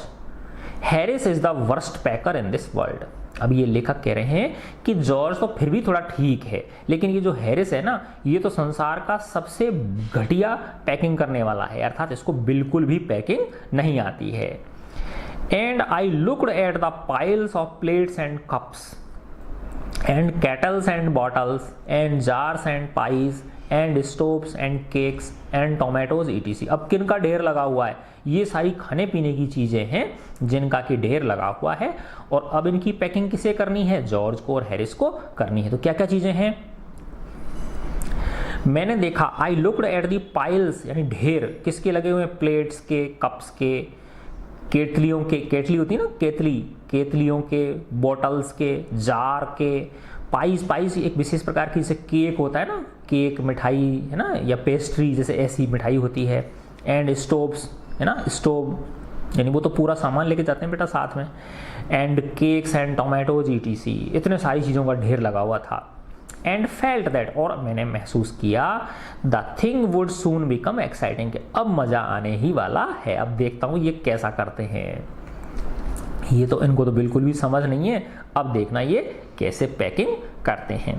Harris is the worst packer in this world. अब ये लेखक कह रहे हैं कि जॉर्ज तो फिर भी थोड़ा ठीक है, लेकिन ये जो हैरिस है ना, ये तो संसार का सबसे घटिया पैकिंग करने वाला है, अर्थात इसको बिल्कुल भी पैकिंग नहीं आती है। And I looked at the piles of plates and cups, and kettles and bottles and jars and pies and stoves and cakes and tomatoes etc. अब किन का ढेर लगा हुआ है? ये सारी खाने पीने की चीज़ें हैं जिनका कि ढेर लगा हुआ है। और अब इनकी पैकिंग किसे करनी है? जॉर्ज को और हैरिस को करनी है। तो क्या क्या चीज़ें हैं? मैंने देखा, I looked at the piles, यानी ढेर किसके लगे हुए हैं? प्लेट्स के, कप्स के, केतलियों के, केतली होती है ना केतली, केतलियों के, बॉटल्स के, जार के, पाइस एक विशेष प्रकार की, जैसे केक होता है ना, केक मिठाई है ना, या पेस्ट्री जैसे ऐसी मिठाई होती है। एंड स्टोव्स है ना, स्टोव यानी वो तो पूरा सामान लेके जाते हैं बेटा साथ में। And cakes and tomatoes etc, इतने सारी चीज़ों का ढेर लगा हुआ था। एंड फेल्ट दैट, और मैंने महसूस किया, the thing would soon become exciting, अब मज़ा आने ही वाला है। अब देखता हूँ ये कैसा करते हैं। ये तो इनको तो बिल्कुल भी समझ नहीं है। अब देखना ये कैसे पैकिंग करते हैं।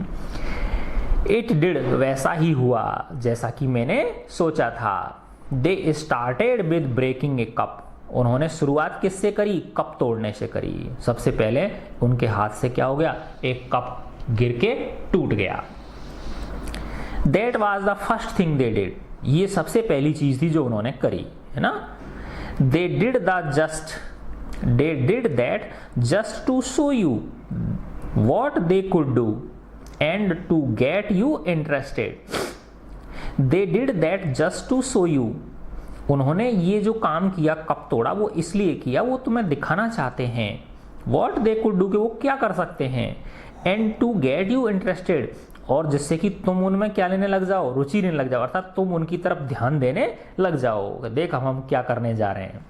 इट डिड, वैसा ही हुआ जैसा कि मैंने सोचा था। They started with breaking a cup, उन्होंने शुरुआत किससे करी? कप तोड़ने से करी। सबसे पहले उनके हाथ से क्या हो गया? एक कप गिर के टूट गया। That was the first thing they did, ये सबसे पहली चीज थी जो उन्होंने करी, है ना। They did that just to show you what they could do and to get you interested. They did that just to show you, उन्होंने ये जो काम किया, कप तोड़ा, वो इसलिए किया, वो तुम्हें दिखाना चाहते हैं। What they could do, कि वो क्या कर सकते हैं। And to get you interested, और जिससे कि तुम उनमें क्या लेने लग जाओ? रुचि लेने लग जाओ, अर्थात तुम उनकी तरफ ध्यान देने लग जाओ। देख हम क्या करने जा रहे हैं।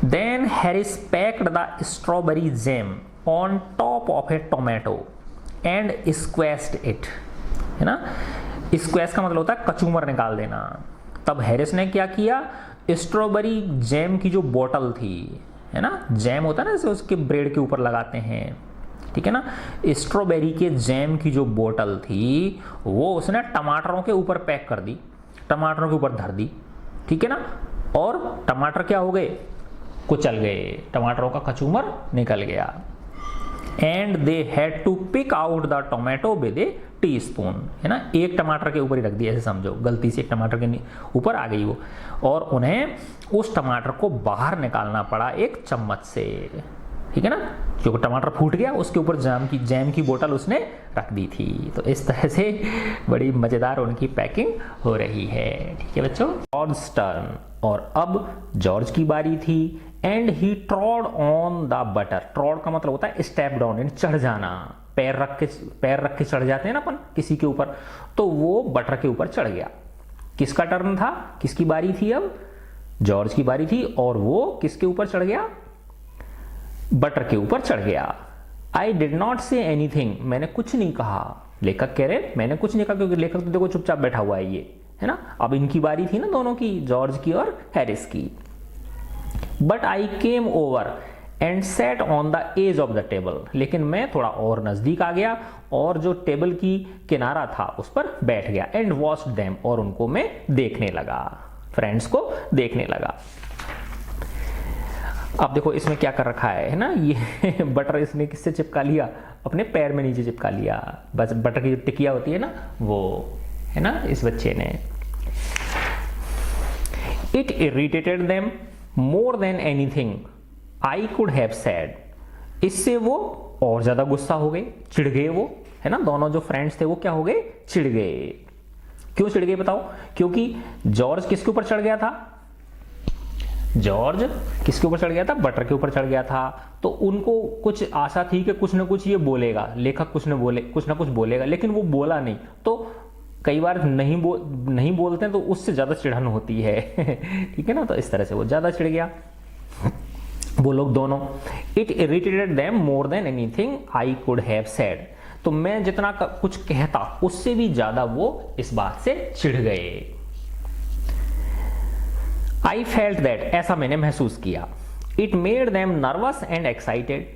Then Harris packed the strawberry jam on top of a tomato and squashed it, है ना। स्क्वेस का मतलब होता है कचूमर निकाल देना। तब हैरिस ने क्या किया? स्ट्रॉबेरी जैम की जो बोतल थी, है ना, जैम होता है ना जैसे उसके ब्रेड के ऊपर लगाते हैं, ठीक है ना, स्ट्रॉबेरी के जैम की जो बोतल थी वो उसने टमाटरों के ऊपर पैक कर दी, टमाटरों के ऊपर धर दी, ठीक है ना। और टमाटर क्या हो गए? कुचल गए, टमाटरों का कचूमर निकल गया। And they had to pick out the tomato with a teaspoon, है ना, एक टमाटर के ऊपर ही रख दिया, ऐसे समझो, गलती से एक टमाटर के ऊपर आ गई वो, और उन्हें उस टमाटर को बाहर निकालना पड़ा एक चम्मच से, ठीक है ना, क्योंकि टमाटर फूट गया, उसके ऊपर जैम की बोतल उसने रख दी थी। तो इस तरह से बड़ी मजेदार उनकी पैकिंग हो रही है, ठीक है बच्चों। जॉर्ज टर्न, और अब जॉर्ज की बारी थी। And he ट्रॉड on the butter, ट्रॉड का मतलब होता है स्टेप डाउन, यानी चढ़ जाना, पैर रख के चढ़ जाते हैं ना अपन किसी के ऊपर, तो वो बटर के ऊपर चढ़ गया। किसका टर्न था? किसकी बारी थी? अब जॉर्ज की बारी थी, और वो किसके ऊपर चढ़ गया? बटर के ऊपर चढ़ गया। I did not say anything, मैंने कुछ नहीं कहा। लेखक कह रहे मैंने कुछ नहीं कहा, क्योंकि लेखक तो देखो चुपचाप बैठा हुआ है ये, है ना। अब इनकी बारी थी ना दोनों की, जॉर्ज की और हैरिस की। But I came over and set on the edge of the table, लेकिन मैं थोड़ा और नजदीक आ गया और जो टेबल की किनारा था उस पर बैठ गया। एंड वॉच्ड देम, और उनको मैं देखने लगा, फ्रेंड्स को देखने लगा। अब देखो इसमें क्या कर रखा है ना, ये बटर इसने किससे चिपका लिया? अपने पैर में नीचे चिपका लिया। बस बटर की जो टिकिया होती है ना वो, है ना, इस बच्चे ने। It irritated them more than anything I could have said, इससे वो और ज्यादा गुस्सा हो गए, चिढ़ गए वो, है ना। दोनों जो फ्रेंड्स थे वो क्या हो गए? चिढ़ गए। क्यों चिढ़ गए बताओ? क्योंकि जॉर्ज किसके ऊपर चढ़ गया था? जॉर्ज किसके ऊपर चढ़ गया था? बटर के ऊपर चढ़ गया था। तो उनको कुछ आशा थी कि कुछ ना कुछ ये बोलेगा, लेखक कुछ ना कुछ बोलेगा, लेकिन वो बोला नहीं। तो कई बार नहीं बोलते हैं तो उससे ज्यादा चिढ़न होती है ठीक है ना। तो इस तरह से वो ज्यादा चिढ़ गया वो लोग दोनों। It irritated them more than anything I could have said, तो मैं जितना कुछ कहता उससे भी ज्यादा वो इस बात से चिढ़ गए। आई फेल्ट दैट, ऐसा मैंने महसूस किया। It made them nervous and excited,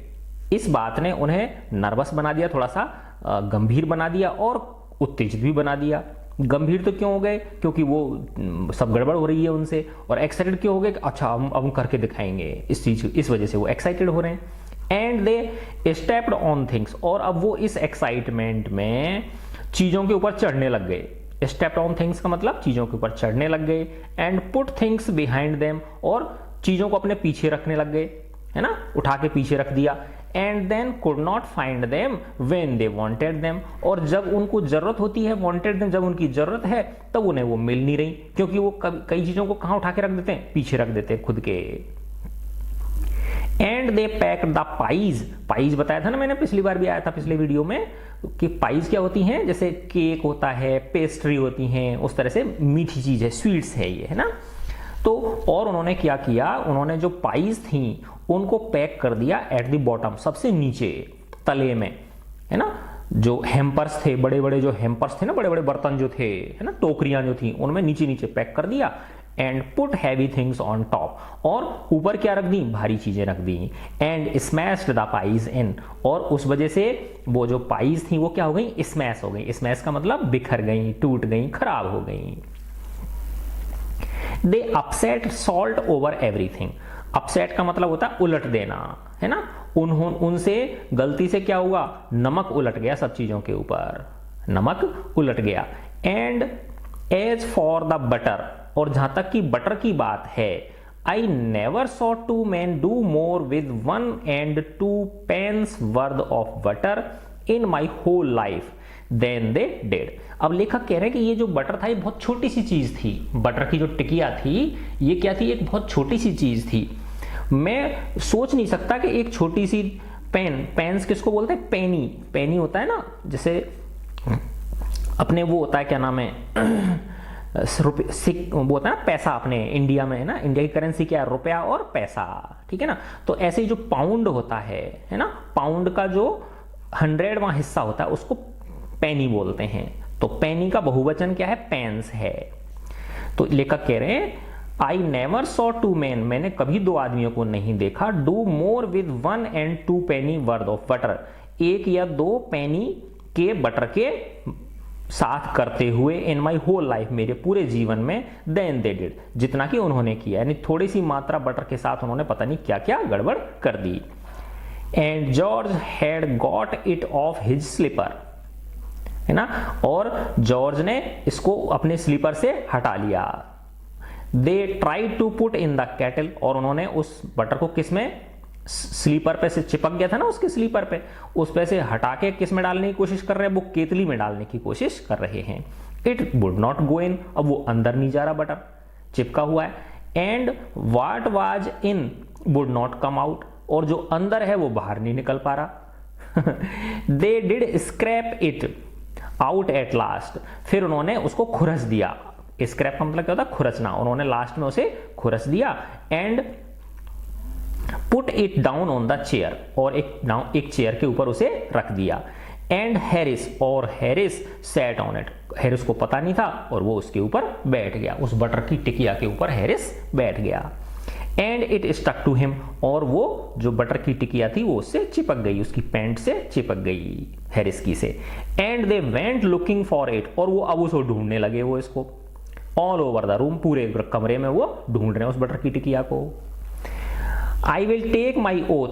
इस बात ने उन्हें नर्वस बना दिया, थोड़ा सा गंभीर बना दिया और उत्तेजित भी बना दिया। गंभीर तो क्यों हो गए? क्योंकि वो सब गड़बड़ हो रही है उनसे। और एक्साइटेड क्यों हो गए? अच्छा अब हम करके दिखाएंगे इस चीज, इस वजह से वो एक्साइटेड हो रहे हैं। And they stepped on things, और अब वो इस एक्साइटमेंट में चीजों के ऊपर चढ़ने लग गए। स्टेप्ड ऑन थिंग्स का मतलब चीजों के ऊपर चढ़ने लग गए। And put things behind them, और चीजों को अपने पीछे रखने लग गए, है ना, उठा के पीछे रख दिया। And then could not find them when they wanted them, और जब उनको जरूरत होती है, वांटेड देम जब उनकी जरूरत है, तब उन्हें वो मिल नहीं रही, क्योंकि वो कई चीजों को कहां उठा के रख देते हैं, पीछे रख देते हैं खुद के। And they packed the pies, pies बताया था ना मैंने, पिछली बार भी आया था पिछले वीडियो में, कि पाइज क्या होती हैं, जैसे केक होता है, पेस्ट्री होती हैं, उस तरह से मीठी चीज है, स्वीट्स है ये, है ना। तो और उन्होंने क्या किया, उन्होंने जो पाइज थी उनको पैक कर दिया एट द बॉटम, सबसे नीचे तले में, है ना। जो हैम्पर्स थे, बड़े बड़े जो हैम्पर्स थे ना, बड़े बड़े बर्तन जो थे, है ना, टोकरियां जो थी, उनमें नीचे नीचे पैक कर दिया। And put heavy things on top, और ऊपर क्या रख दी, भारी चीजें रख दी। एंड स्मैश्ड द पाइज इन, और उस वजह से वो जो पाइज थी वो क्या हो गई, स्मैश हो गई। स्मैश का मतलब बिखर गई, टूट गई, खराब हो गई। They upset salt over everything, upset का मतलब होता है उलट देना, है ना। उनसे गलती से क्या हुआ, नमक उलट गया सब चीजों के ऊपर, नमक उलट गया। And as for the butter, और जहां तक की बटर की बात है, I never saw two man do more with 1 and 2 pence worth of butter in my whole life than they did. अब लेखक कह रहे हैं कि ये जो बटर था ये बहुत छोटी सी चीज थी, बटर की जो टिकिया थी ये क्या थी, एक बहुत छोटी सी चीज थी। मैं सोच नहीं सकता कि एक छोटी सी पेन, पेन्स किसको बोलते हैं, पेनी, पेनी होता है ना, जैसे अपने वो होता है, क्या नाम है, वो होता है ना पैसा, अपने इंडिया में, है ना, इंडिया की करेंसी क्या है, रुपया और पैसा, ठीक है ना। तो ऐसे ही जो पाउंड होता है ना, पाउंड का जो 100वां हिस्सा होता है उसको पेनी बोलते हैं। तो पेनी का बहुवचन क्या है, पेन्स है। तो लेखक कह रहे हैं आई नेवर सॉ 2 men, मैंने कभी 2 आदमियों को नहीं देखा, do more with 1 and 2 penny worth of butter, 1 या 2 पेनी के बटर के साथ करते हुए, इन माई होल लाइफ, मेरे पूरे जीवन में, देन दे डिड, जितना कि उन्होंने किया, यानी थोड़ी सी मात्रा बटर के साथ उन्होंने पता नहीं क्या क्या गड़बड़ कर दी। And George had got it off his slipper, है ना, और जॉर्ज ने इसको अपने स्लीपर से हटा लिया। They try to put in the kettle, और उन्होंने उस बटर को किस में, स्लीपर पे से चिपक गया था ना उसके स्लीपर पे, उस पे से हटा के किस में डालने की कोशिश कर रहे हैं, वो केतली में डालने की कोशिश कर रहे हैं। इट वुड नॉट गो इन, अब वो अंदर नहीं जा रहा, बटर चिपका हुआ है। And what was in would not come out, और जो अंदर है वो बाहर नहीं निकल पा रहा। They did scrap it out at last, फिर उन्होंने उसको खुरस दिया। स्क्रैप का मतलब क्या होता है, खुरसना, उन्होंने लास्ट में उसे खुरस दिया। And put it down on the chair, और एक चेयर के ऊपर उसे रख दिया। एंड हैरिस, और Harris sat on it, Harris को पता नहीं था और वो उसके ऊपर बैठ गया, उस बटर की टिकिया के ऊपर हैरिस बैठ गया। And it stuck to him, और वो जो बटर की टिकिया थी वो उससे चिपक गई, उसकी पैंट से चिपक गई, हैरिस की से। And they went looking for it, और वो अब उसको ढूंढने लगे, वो इसको ऑल ओवर द रूम, पूरे कमरे में वो ढूंढ रहे हैं उस बटर की टिकिया को। I will take my oath,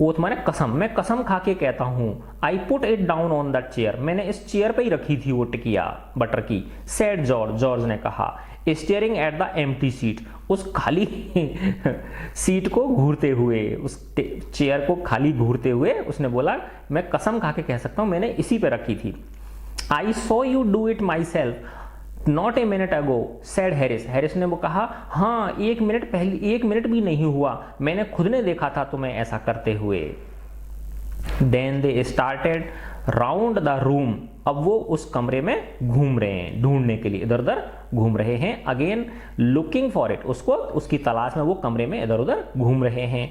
oath माने कसम, मैं कसम खा के कहता हूं। I put it down on that chair, मैंने इस चेयर पे ही रखी थी वो टिकिया बटर की। सेड जॉर्ज, जॉर्ज ने कहा। Staring at the empty seat, उस खाली सीट को घूरते हुए, उस चेयर को खाली घूरते हुए उसने बोला, मैं कसम खा के कह सकता हूं मैंने इसी पे रखी थी। I saw you do it my self not a minute ago said Harris, Harris ने वो कहा, हाँ 1 मिनट पहले, 1 मिनट भी नहीं हुआ, मैंने खुद ने देखा था तुम्हें ऐसा करते हुए। Then they started round the room, अब वो उस कमरे में घूम रहे हैं, ढूंढने के लिए इधर उधर घूम रहे हैं। अगेन लुकिंग फॉर इट, उसको, उसकी तलाश में वो कमरे में इधर उधर घूम रहे हैं।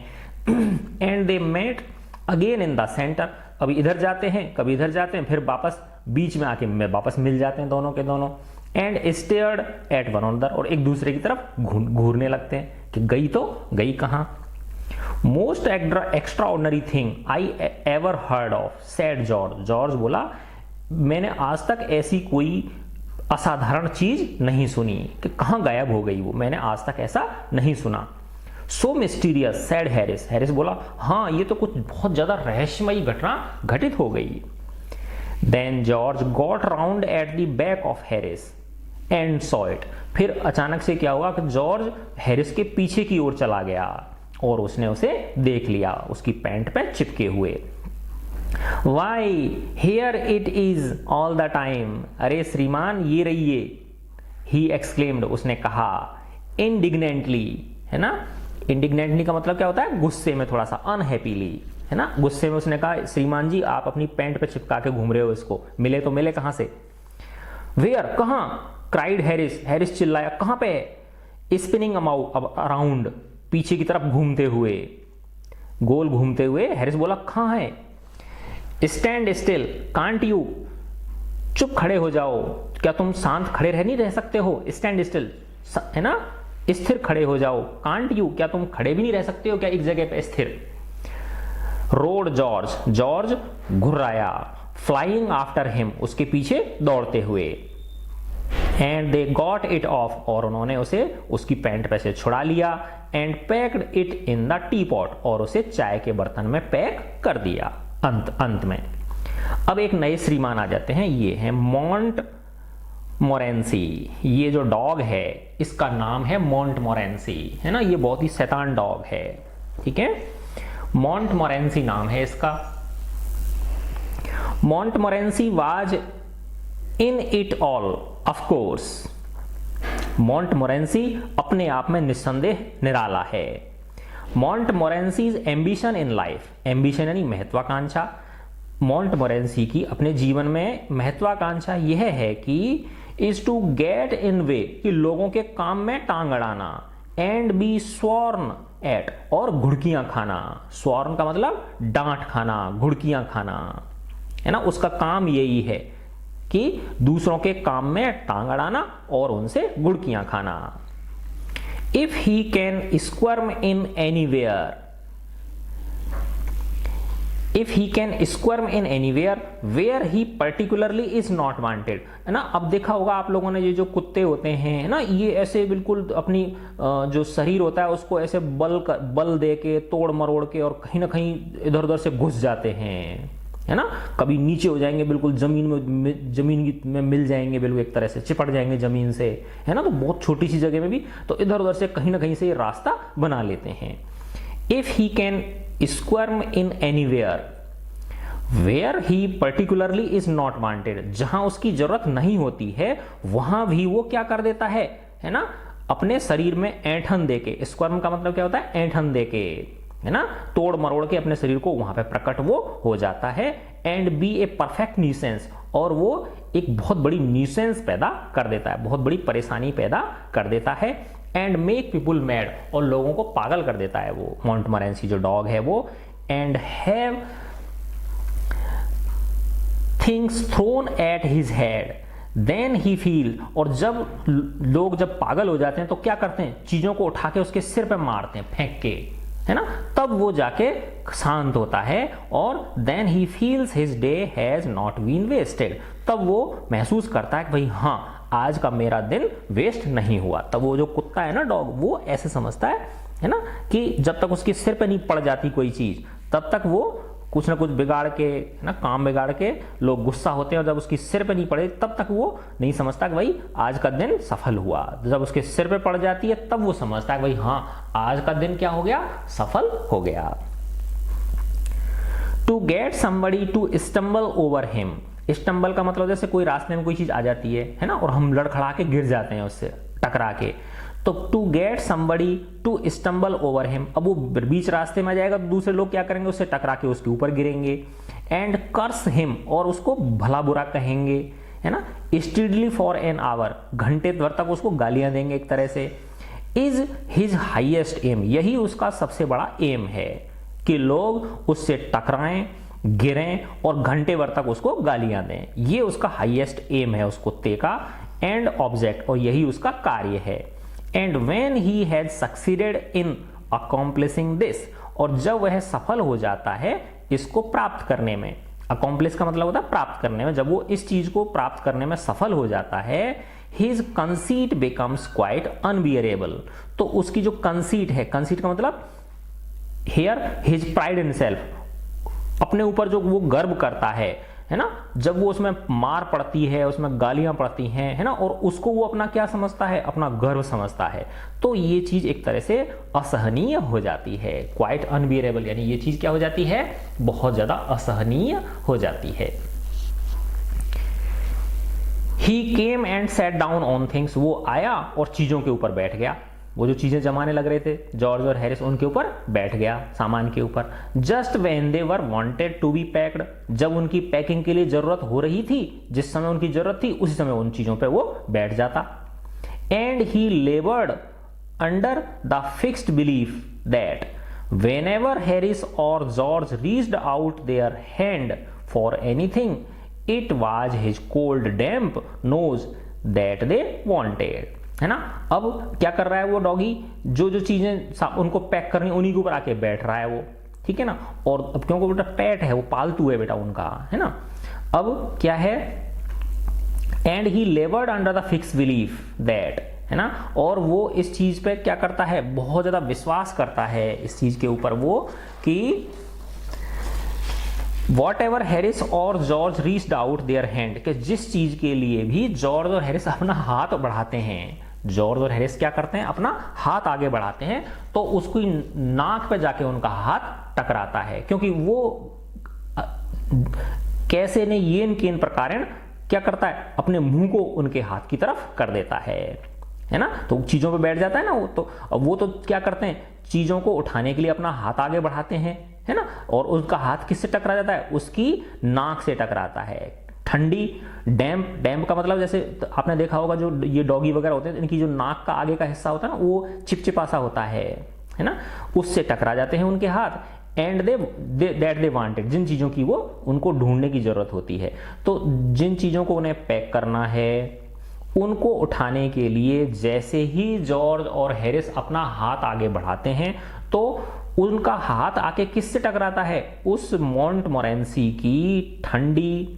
And they met again in the centre, कभी इधर जाते हैं कभी इधर जाते हैं, फिर वापस बीच में आके वापस मिल जाते हैं दोनों के दोनों। And stared at one another, और एक दूसरे की तरफ घूरने लगते हैं कि गई तो गई कहां। Most extra ordinary thing I ever heard of said George, George बोला मैंने आज तक ऐसी कोई असाधारण चीज नहीं सुनी कि कहां गायब हो गई वो, मैंने आज तक ऐसा नहीं सुना। सो मिस्टीरियस सैड हैरिस। हैरिस बोला हाँ ये तो कुछ बहुत ज्यादा रहस्यमयी घटना घटित हो गई। Then George got round at the back of Harris and saw it. फिर अचानक से क्या हुआ कि जॉर्ज हैरिस के पीछे की ओर चला गया और उसने उसे देख लिया उसकी पैंट पे चिपके हुए। Why here it is all the time। अरे श्रीमान ये रहिए। He exclaimed उसने कहा indignantly, है ना। indignantly का मतलब क्या होता है, गुस्से में, थोड़ा सा unhappily, है ना। गुस्से में उसने कहा श्रीमान जी आप अपनी पैंट पे चिपका के घूम रहे हो इसको, मिले तो मिले कहां से। Where कहां, क्राइड हैरिस, हैरिस चिल्लाया कहां पे। स्पिनिंग अराउंड, पीछे की तरफ घूमते हुए, गोल घूमते हुए। हैरिस बोला कहां है। स्टैंड स्टिल कांट यू, चुप खड़े हो जाओ, क्या तुम शांत खड़े रह नहीं रह सकते हो। स्टैंड स्टिल है ना, स्थिर खड़े हो जाओ। कांट यू, क्या तुम खड़े भी नहीं रह सकते हो क्या एक जगह पे स्थिर। रोड जॉर्ज, जॉर्ज घुर्राया। फ्लाइंग आफ्टर हिम, उसके पीछे दौड़ते हुए। And they got it off, और उन्होंने उसे उसकी पैंट पे से छुड़ा लिया। And packed it in the teapot, और उसे चाय के बर्तन में पैक कर दिया। अंत में अब एक नए श्रीमान आ जाते हैं, ये है मॉन्ट मोरेंसी। ये जो डॉग है इसका नाम है मॉन्ट मोरेंसी, है ना। ये बहुत ही शैतान डॉग है, ठीक है। मॉन्ट मोरेंसी नाम है इसका। Montmorency was in it all of course. Montmorency अपने आप में निस्संदेह निराला है। Montmorency's ambition in life, ambition यानी महत्वाकांक्षा। मॉन्ट मोरेंसी की अपने जीवन में महत्वाकांक्षा यह है कि इज टू गेट इन वे, कि लोगों के काम में टांग अड़ाना। एंड बी स्वॉर्न एट, और घुड़कियां खाना। स्वॉर्न का मतलब डांट खाना, घुड़कियां खाना, है ना। उसका काम यही है कि दूसरों के काम में टांग अड़ाना और उनसे गुड़कियां खाना। If he can squirm in anywhere, if he can squirm in anywhere where he particularly is not wanted, है ना। अब देखा होगा आप लोगों ने, ये जो कुत्ते होते हैं, है ना, ये ऐसे बिल्कुल अपनी जो शरीर होता है उसको ऐसे बल दे के, तोड़ मरोड़ के, और कहीं ना कहीं इधर उधर से घुस जाते हैं, है ना। कभी नीचे हो जाएंगे, बिल्कुल जमीन में मिल जाएंगे, बिल्कुल एक तरह से चिपट जाएंगे जमीन से, है ना। तो बहुत छोटी सी जगह में भी तो इधर उधर से कहीं ना कहीं से ये रास्ता बना लेते हैं। If he can squirm in anywhere where he particularly is not wanted, जहां उसकी जरूरत नहीं होती है वहां भी वो क्या कर देता है ना, अपने शरीर में ऐंठन देके। स्क्वर्म का मतलब क्या होता है, ऐंठन देके, है ना, तोड़ मरोड़ के अपने शरीर को वहां पे प्रकट वो हो जाता है। And be a perfect nuisance, और वो एक बहुत बड़ी न्यूसेंस पैदा कर देता है, बहुत बड़ी परेशानी पैदा कर देता है। एंड मेक पीपुल मैड, और लोगों को पागल कर देता है वो मॉन्ट मोरेंसी जो डॉग है वो। And have things thrown at his head then he feel, और जब लोग जब पागल हो जाते हैं तो क्या करते हैं, चीजों को उठा के उसके सिर पे मारते हैं, फेंक के, है ना, तब वो जाके शांत होता है। और then he feels his day has not been wasted, तब वो महसूस करता है कि भाई हाँ आज का मेरा दिन वेस्ट नहीं हुआ। तब वो जो कुत्ता है ना, डॉग, वो ऐसे समझता है ना, कि जब तक उसके सिर पे नहीं पड़ जाती कोई चीज तब तक वो कुछ ना कुछ बिगाड़ के, ना, काम बिगाड़ के लोग गुस्सा होते हैं, और जब उसकी सिर पे नहीं पड़े तब तक वो नहीं समझता कि भाई आज का दिन सफल हुआ। जब उसके सिर पे पड़ जाती है तब वो समझता है कि भाई हाँ आज का दिन क्या हो गया, सफल हो गया। To get somebody to stumble over him, stumble का मतलब जैसे कोई रास्ते में कोई चीज आ जाती है ना, और हम लड़खड़ा के गिर जाते हैं उससे टकरा के, तो to get somebody to stumble over him, अब वो बीच रास्ते में जाएगा तो दूसरे लोग क्या करेंगे, उससे टकरा के उसके ऊपर गिरेंगे। एंड कर्स हिम, और उसको भला बुरा कहेंगे, है ना। स्टीडली फॉर एन आवर, घंटे भर तक उसको गालियां देंगे एक तरह से। इज हिज हाईएस्ट एम, यही उसका सबसे बड़ा एम है कि लोग उससे टकराएं, गिरें और घंटे भर तक उसको गालियां दें। ये उसका हाईएस्ट एम है उस कुत्ते का, एंड ऑब्जेक्ट, और यही उसका कार्य है। And when he has succeeded in accomplishing this, और जब वह सफल हो जाता है इसको प्राप्त करने में, अकॉम्प्लिश का मतलब होता है प्राप्त करने में, जब वो इस चीज को प्राप्त करने में सफल हो जाता है, his conceit becomes quite unbearable. तो उसकी जो कंसीट है, कंसीट का मतलब here his pride in self, अपने ऊपर जो वो गर्व करता है ना, जब वो उसमें मार पड़ती है, उसमें गालियां पड़ती हैं, है ना, और उसको वो अपना क्या समझता है, अपना गर्व समझता है, तो ये चीज एक तरह से असहनीय हो जाती है। क्वाइट अनबियरेबल यानी ये चीज क्या हो जाती है, बहुत ज्यादा असहनीय हो जाती है। He came and sat down on things, वो आया और चीजों के ऊपर बैठ गया, वो जो चीजें जमाने लग रहे थे जॉर्ज और हैरिस, उनके ऊपर बैठ गया, सामान के ऊपर। Just when they were wanted to be packed, जब उनकी पैकिंग के लिए जरूरत हो रही थी, जिस समय उनकी जरूरत थी उसी समय उन चीजों पे वो बैठ जाता। And he laboured under the fixed belief that whenever Harris और George reached out their hand for anything, it was his cold damp nose that they wanted, है ना। अब क्या कर रहा है वो डॉगी, जो जो चीजें उनको पैक करनी उन्हीं के ऊपर आके बैठ रहा है वो, ठीक है ना। और अब क्योंकि बेटा पेट है, वो पालतू है बेटा उनका, है ना। अब क्या है, and he laboured under the fix belief that, है ना, और वो इस चीज पे क्या करता है, बहुत ज्यादा विश्वास करता है इस चीज के ऊपर वो, कि वॉट एवर हैरिस और George reached out their hand, कि जिस चीज के लिए भी जॉर्ज और हैरिस अपना हाथ बढ़ाते हैं, जॉर्ज और हैरिस क्या करते हैं, अपना हाथ आगे बढ़ाते हैं, तो उसकी नाक पे जाके उनका हाथ टकराता है, क्योंकि वो कैसे ने येन केन प्रकारेण क्या करता है, अपने मुंह को उनके हाथ की तरफ कर देता है ना। तो चीजों पे बैठ जाता है ना वो तो क्या करते हैं, चीजों को उठाने के लिए अपना हाथ आगे बढ़ाते हैं, है ना, और उसका हाथ किससे टकरा जाता है, उसकी नाक से टकराता है। ठंडी डैम्प, डैम्प का मतलब जैसे आपने देखा होगा जो ये डॉगी वगैरह होते हैं, इनकी जो नाक का आगे का हिस्सा होता है ना, वो चिपचिपा सा होता है ना, उससे टकरा जाते हैं उनके हाथ। एंड दैट दे वांटेड, जिन चीजों की वो उनको ढूंढने की जरूरत होती है, तो जिन चीजों को उन्हें पैक करना है, उनको उठाने के लिए जैसे ही जॉर्ज और हैरिस अपना हाथ आगे बढ़ाते हैं, तो उनका हाथ आके किससे टकराता है, उस मोंटमोरेंसी की ठंडी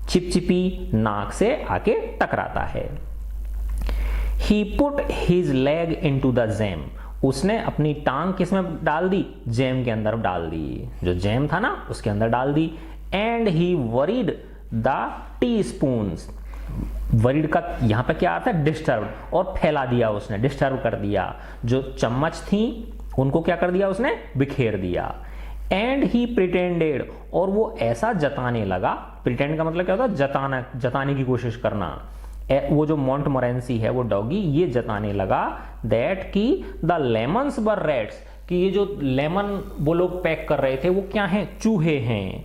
चिपचिपी नाक से आके टकराता है। He put his leg into the jam, उसने अपनी टांग किसमें डाल दी, जैम के अंदर डाल दी, जो जैम था ना उसके अंदर डाल दी। And he worried the teaspoons, worried का यहां पे क्या आता है, डिस्टर्ब, और फैला दिया उसने, डिस्टर्ब कर दिया, जो चम्मच थी उनको क्या कर दिया उसने, बिखेर दिया। एंड ही प्रिटेंडेड, और वो ऐसा जताने लगा, प्रिटेंड का मतलब क्या होता है, जताना, जताने की कोशिश करना। वो जो मोंटमोरेंसी है वो डॉगी ये जताने लगा दैट कि द लेमन्स वर रैट्स, कि ये जो लेमन वो लोग पैक कर रहे थे वो क्या हैं, चूहे हैं।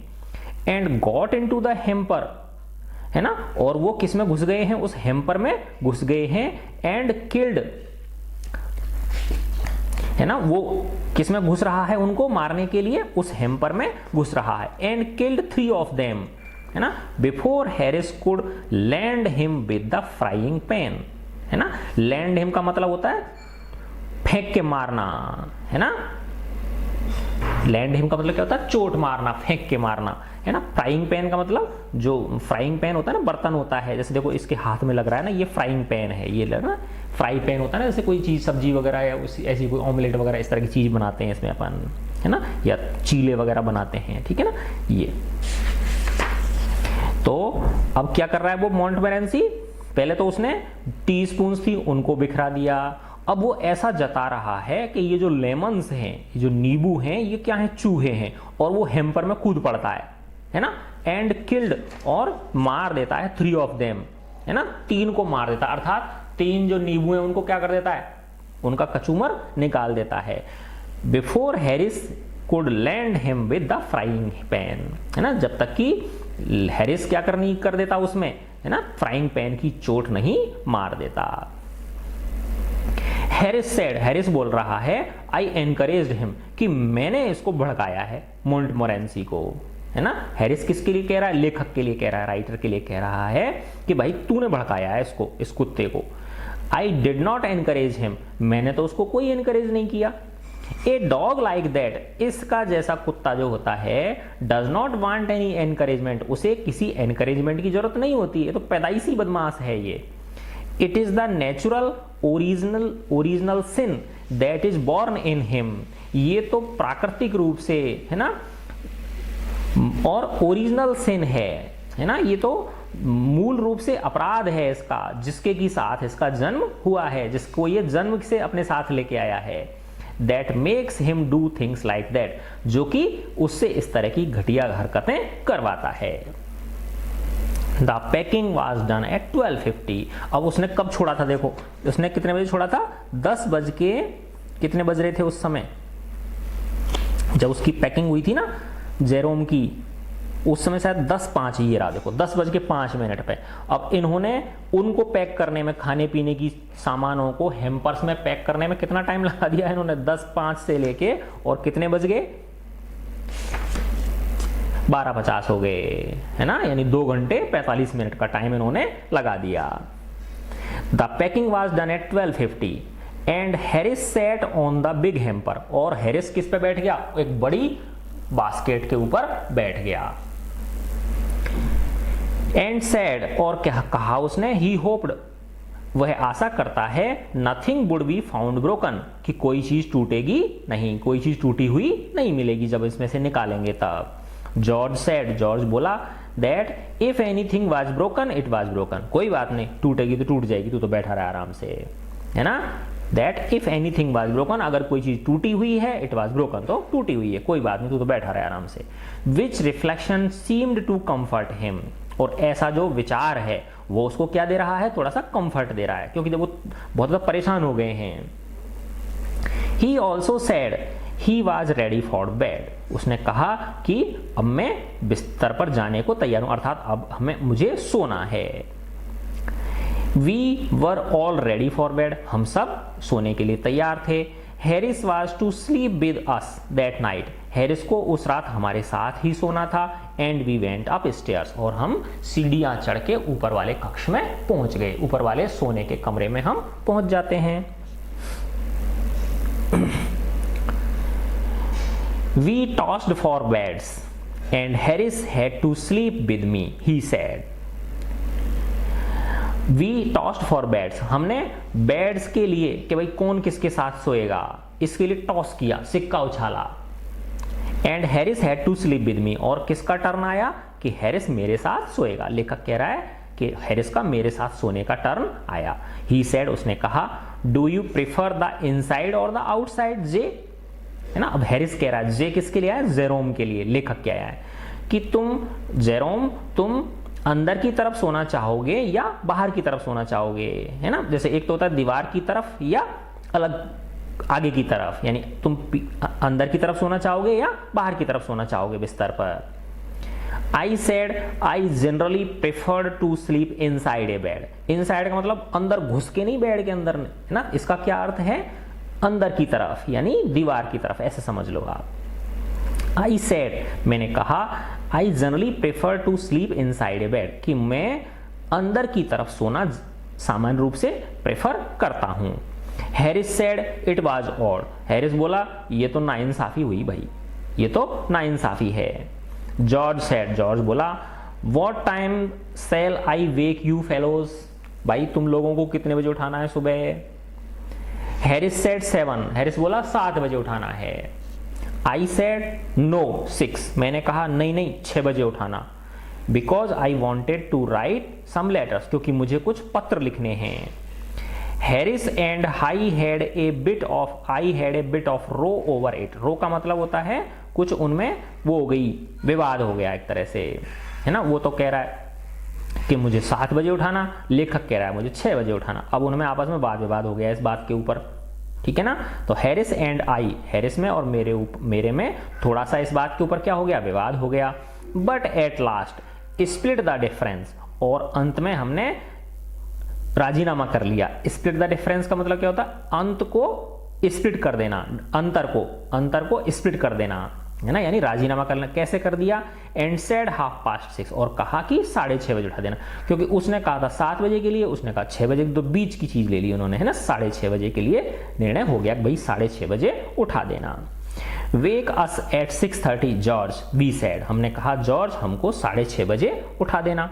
And got into the hamper, है ना, और वो किस में घुस गए हैं, उस हेम्पर में घुस गए हैं। एंड किल्ड, है ना, वो किस में घुस रहा है, उनको मारने के लिए उस हेम्पर में घुस रहा है। एंड किल्ड 3 ऑफ देम, है ना, before Harris could land him with the frying pan, है ना। लैंड हिम का मतलब होता है फेंक के मारना, है ना। लैंड हिम का मतलब क्या होता है, चोट मारना, फेंक के मारना, है ना। फ्राइंग पैन का मतलब, जो फ्राइंग पैन होता है ना, बर्तन होता है, जैसे देखो इसके हाथ में लग रहा है ना, ये फ्राइंग पैन है, ये लग रहा है फ्राई पैन होता है ना, जैसे कोई चीज सब्जी वगैरह या ऐसी कोई ऑमलेट वगैरह इस तरह की चीज बनाते हैं इसमें अपन, है ना, या चीले वगैरह बनाते हैं, ठीक है ना। ये तो अब क्या कर रहा है वो मोंटमोरेंसी, पहले तो उसने टी स्पून थी उनको बिखरा दिया, अब वो ऐसा जता रहा है कि ये जो लेमन्स हैं, ये जो नींबू हैं, ये क्या है, चूहे हैं, और वो हेम्पर में कूद पड़ता है ना। एंड किल्ड, और मार देता है 3 ऑफ देम, है ना, 3 को मार देता है, अर्थात 3 जो नींबू हैं उनको क्या कर देता है, उनका कचूमर निकाल देता है। Before Harris could land him with the frying pan, है ना, जब तक कि हैरिस क्या कर देता उसमें, है ना, फ्राइंग पैन की चोट नहीं मार देता। हैरिस सेड, हैरिस बोल रहा है, आई एनकरेज्ड हिम, कि मैंने इसको भड़काया है, मोंटमोरेंसी को, है ना। हैरिस किसके लिए कह रहा है, लेखक के लिए कह रहा है, राइटर के लिए कह रहा है कि भाई तूने भड़काया है इसको, इस कुत्ते को। I did not encourage him, मैंने तो उसको कोई एनकरेज नहीं किया। ए डॉग लाइक दैट, इसका जैसा कुत्ता जो होता है, does not want any encouragement, उसे किसी एनकरेजमेंट की जरूरत नहीं होती है, तो पैदाइशी बदमाश है ये। It is the natural original sin that is born in him. ये तो प्राकृतिक रूप से है ना, और ओरिजिनल सिन है ना, ये तो मूल रूप से अपराध है इसका, जिसके की साथ इसका जन्म हुआ है, जिसको ये जन्म से अपने साथ लेके आया है। That makes him do things like that, जो कि उससे इस तरह की घटिया हरकतें करवाता है। The packing was done at 12:50। अब उसने कब छोड़ा था, देखो उसने कितने बजे छोड़ा था, 10 बज के कितने बज रहे थे उस समय, जब उसकी पैकिंग हुई थी ना जेरोम की, उस समय शायद 10:05, ये रहा देखो 10:05 पे। अब इन्होंने उनको पैक करने में, खाने पीने की सामानों को हेम्पर्स में पैक करने में कितना टाइम लगा दिया है इन्होंने, 10:05 से लेके और कितने बज गए, 12:50 हो गए, है ना, यानी 2 घंटे 45 मिनट का टाइम इन्होंने लगा दिया। The packing was done at 12:50 and Harris set on the big hamper. और हैरिस किस पे बैठ गया, एक बड़ी बास्केट के ऊपर बैठ गया। एंड सैड, और क्या कहा उसने, ही होप्ड, वह आशा करता है, nothing would be found broken, कि कोई चीज टूटेगी नहीं, कोई चीज टूटी हुई नहीं मिलेगी जब इसमें से निकालेंगे तब। जॉर्ज सैड, जॉर्ज बोला, that if anything was broken it was broken, कोई बात नहीं, टूटेगी तो टूट जाएगी, तू तो बैठा रहा आराम से, है ना। That if anything was broken, अगर कोई चीज टूटी हुई है, इट वाज ब्रोकन, तो टूटी हुई है, कोई बात नहीं, तू तो बैठा रहा आराम से। Which reflection seemed to comfort him, और ऐसा जो विचार है वो उसको क्या दे रहा है, थोड़ा सा कंफर्ट दे रहा है, क्योंकि जब वो बहुत ज्यादा परेशान हो गए हैं। He also sad he was ready for bed, उसने कहा कि अब मैं बिस्तर पर जाने को तैयार हूं, अर्थात अब मुझे सोना है। We were all ready for bed, हम सब सोने के लिए तैयार थे। Harris was to sleep with us that night, Harris को उस रात हमारे साथ ही सोना था। And we went up stairs, और हम सीढ़ियां चढ़ के ऊपर वाले कक्ष में पहुंच गए, ऊपर वाले सोने के कमरे में हम पहुंच जाते हैं। We tossed for beds and Harris had to sleep with me, he said. We tossed for beds, हमने बेड्स के लिए कि भाई कौन किसके साथ सोएगा, इसके लिए टॉस किया, सिक्का उछाला। And Harris had to sleep with me, और किसका टर्न आया कि हैरिस मेरे साथ सोएगा, लेखक कह रहा है कि हैरिस का मेरे साथ सोने का टर्न आया। ही सेड, उसने कहा, do you prefer the inside और द आउटसाइड जे, है ना। अब हैरिस कह रहा है, जे किसके लिए आया, जेरोम के लिए। लेखक क्या है कि तुम जेरोम, तुम अंदर की तरफ सोना चाहोगे या बाहर की तरफ सोना चाहोगे, है ना। जैसे एक तो होता है दीवार की तरफ या अलग आगे की तरफ, यानी तुम अंदर की तरफ सोना चाहोगे या बाहर की तरफ सोना चाहोगे बिस्तर पर। I said I generally preferred to sleep inside a bed, inside का मतलब अंदर घुस के नहीं, बेड के अंदर, है ना। इसका क्या अर्थ है, अंदर की तरफ यानी दीवार की तरफ, ऐसे समझ लो आप। आई सेड, मैंने कहा, I generally prefer to sleep inside a bed, कि मैं अंदर की तरफ सोना सामान्य रूप से प्रेफर करता हूं। Harris said it was odd, Harris बोला ये तो नाइंसाफी हुई भाई, ये तो नाइंसाफी है। जॉर्ज सेड, जॉर्ज बोला, what time shall I wake you fellows, भाई तुम लोगों को कितने बजे उठाना है सुबह। हैरिस सेड 7, हैरिस बोला 7 बजे उठाना है। आई सेड नो 6, मैंने कहा नहीं नहीं 6 बजे उठाना। Because I wanted to write some letters, क्योंकि मुझे कुछ पत्र लिखने हैं। Harris and I had a bit of row over it, row का मतलब होता है कुछ उनमें वो हो गई, विवाद हो गया एक तरह से, है ना। वो तो कह रहा है कि मुझे 7 बजे उठाना, लेखक कह रहा है मुझे 6 बजे उठाना। अब उनमें आपस में वाद विवाद हो गया इस बात के ऊपर, ठीक है ना। तो हैरिस एंड आई, हैरिस में और मेरे में थोड़ा सा इस बात के ऊपर क्या हो गया, विवाद हो गया। But at last split the difference, और अंत में हमने राजीनामा कर लिया। स्प्लिट द डिफरेंस का मतलब क्या होता है, अंत को स्प्लिट कर देना, अंतर को स्प्लिट कर देना, है ना, यानी राजीनामा करना। कैसे कर दिया, एंड सेड 6:30, और कहा कि 6:30 बजे उठा देना, क्योंकि उसने कहा था 7 बजे के लिए, उसने कहा 6 बजे, तो बीच की चीज ले ली उन्होंने, है ना। 6:30 बजे के लिए निर्णय हो गया, भाई 6:30 बजे उठा देना। Wake us at 6:30 George, we said, हमने कहा जॉर्ज हमको 6:30 बजे उठा देना।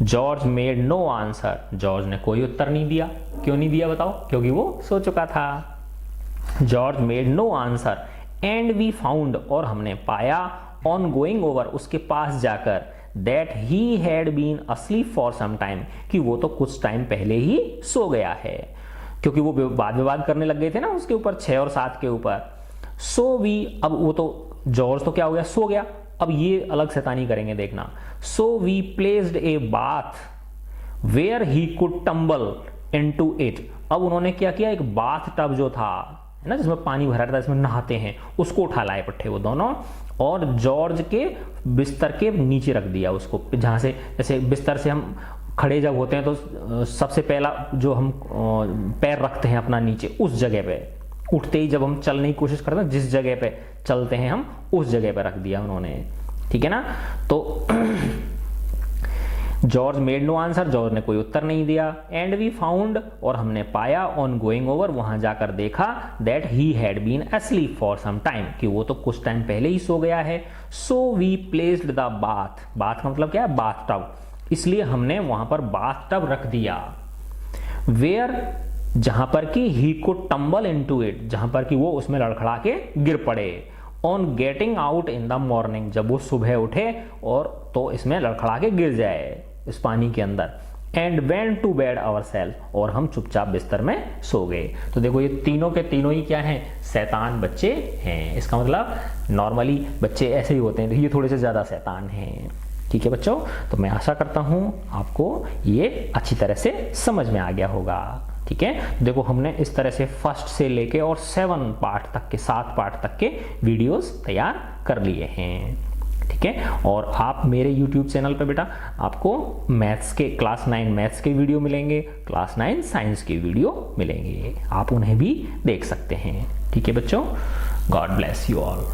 George made no answer, George ने कोई उत्तर नहीं दिया। क्यों नहीं दिया बताओ? क्योंकि वो सो चुका था। George made no answer and we found, और हमने पाया, ऑन गोइंग ओवर, उसके पास जाकर, that he had been asleep for some time, कि वो तो कुछ टाइम पहले ही सो गया है। क्योंकि वो वाद विवाद करने लग गए थे ना उसके ऊपर, 6 और 7 के ऊपर। सो वी, अब वो तो जॉर्ज तो क्या हो गया, सो गया। अब ये अलग शैतानी करेंगे देखना। So we placed a bath where he could tumble into it, अब उन्होंने क्या किया, एक बाथ टब जो था है ना जिसमें पानी भरा रहता है, इसमें नहाते हैं, उसको उठा लाए पट्टे वो दोनों, और जॉर्ज के बिस्तर के नीचे रख दिया उसको, जहां से जैसे बिस्तर से हम खड़े जब होते हैं तो सबसे पहला जो हम पैर रखते हैं अपना नीचे, उस जगह पे उठते ही जब हम चलने की कोशिश करते हैं, जिस जगह पे चलते हैं हम उस जगह पे रख दिया उन्होंने, ठीक है ना। तो George made no answer, George ने कोई उत्तर नहीं दिया। एंड वी फाउंड, और हमने पाया, ऑन गोइंग ओवर, वहां जाकर देखा, that he had been asleep for some time, कि वो तो कुछ टाइम पहले ही सो गया है। So we placed the bath, bath का मतलब क्या है, बाथ टब, इसलिए हमने वहां पर बाथ टब रख दिया। वेयर, जहां पर कि ही कुड टम्बल इनटू इट, जहां पर कि वो उसमें लड़खड़ा के गिर पड़े। On getting out in the morning, जब वो सुबह उठे और तो इसमें लड़खड़ा के गिर जाए इस पानी के अंदर। And went to bed our self, और हम चुपचाप बिस्तर में सो गए। तो देखो ये तीनों के तीनों ही क्या हैं, शैतान बच्चे हैं। इसका मतलब नॉर्मली बच्चे ऐसे ही होते हैं, ये थोड़े से ज्यादा शैतान हैं। ठीक है बच्चों, तो मैं आशा करता हूं आपको ये अच्छी तरह से समझ में आ गया होगा। ठीक है, देखो हमने इस तरह से फर्स्ट से लेके और 7 पार्ट तक के 7 पार्ट तक के वीडियोस तैयार कर लिए हैं। ठीक है, और आप मेरे YouTube चैनल पे बेटा आपको मैथ्स के क्लास 9 मैथ्स के वीडियो मिलेंगे, क्लास 9 साइंस के वीडियो मिलेंगे, आप उन्हें भी देख सकते हैं। ठीक है बच्चों, गॉड ब्लेस यू ऑल।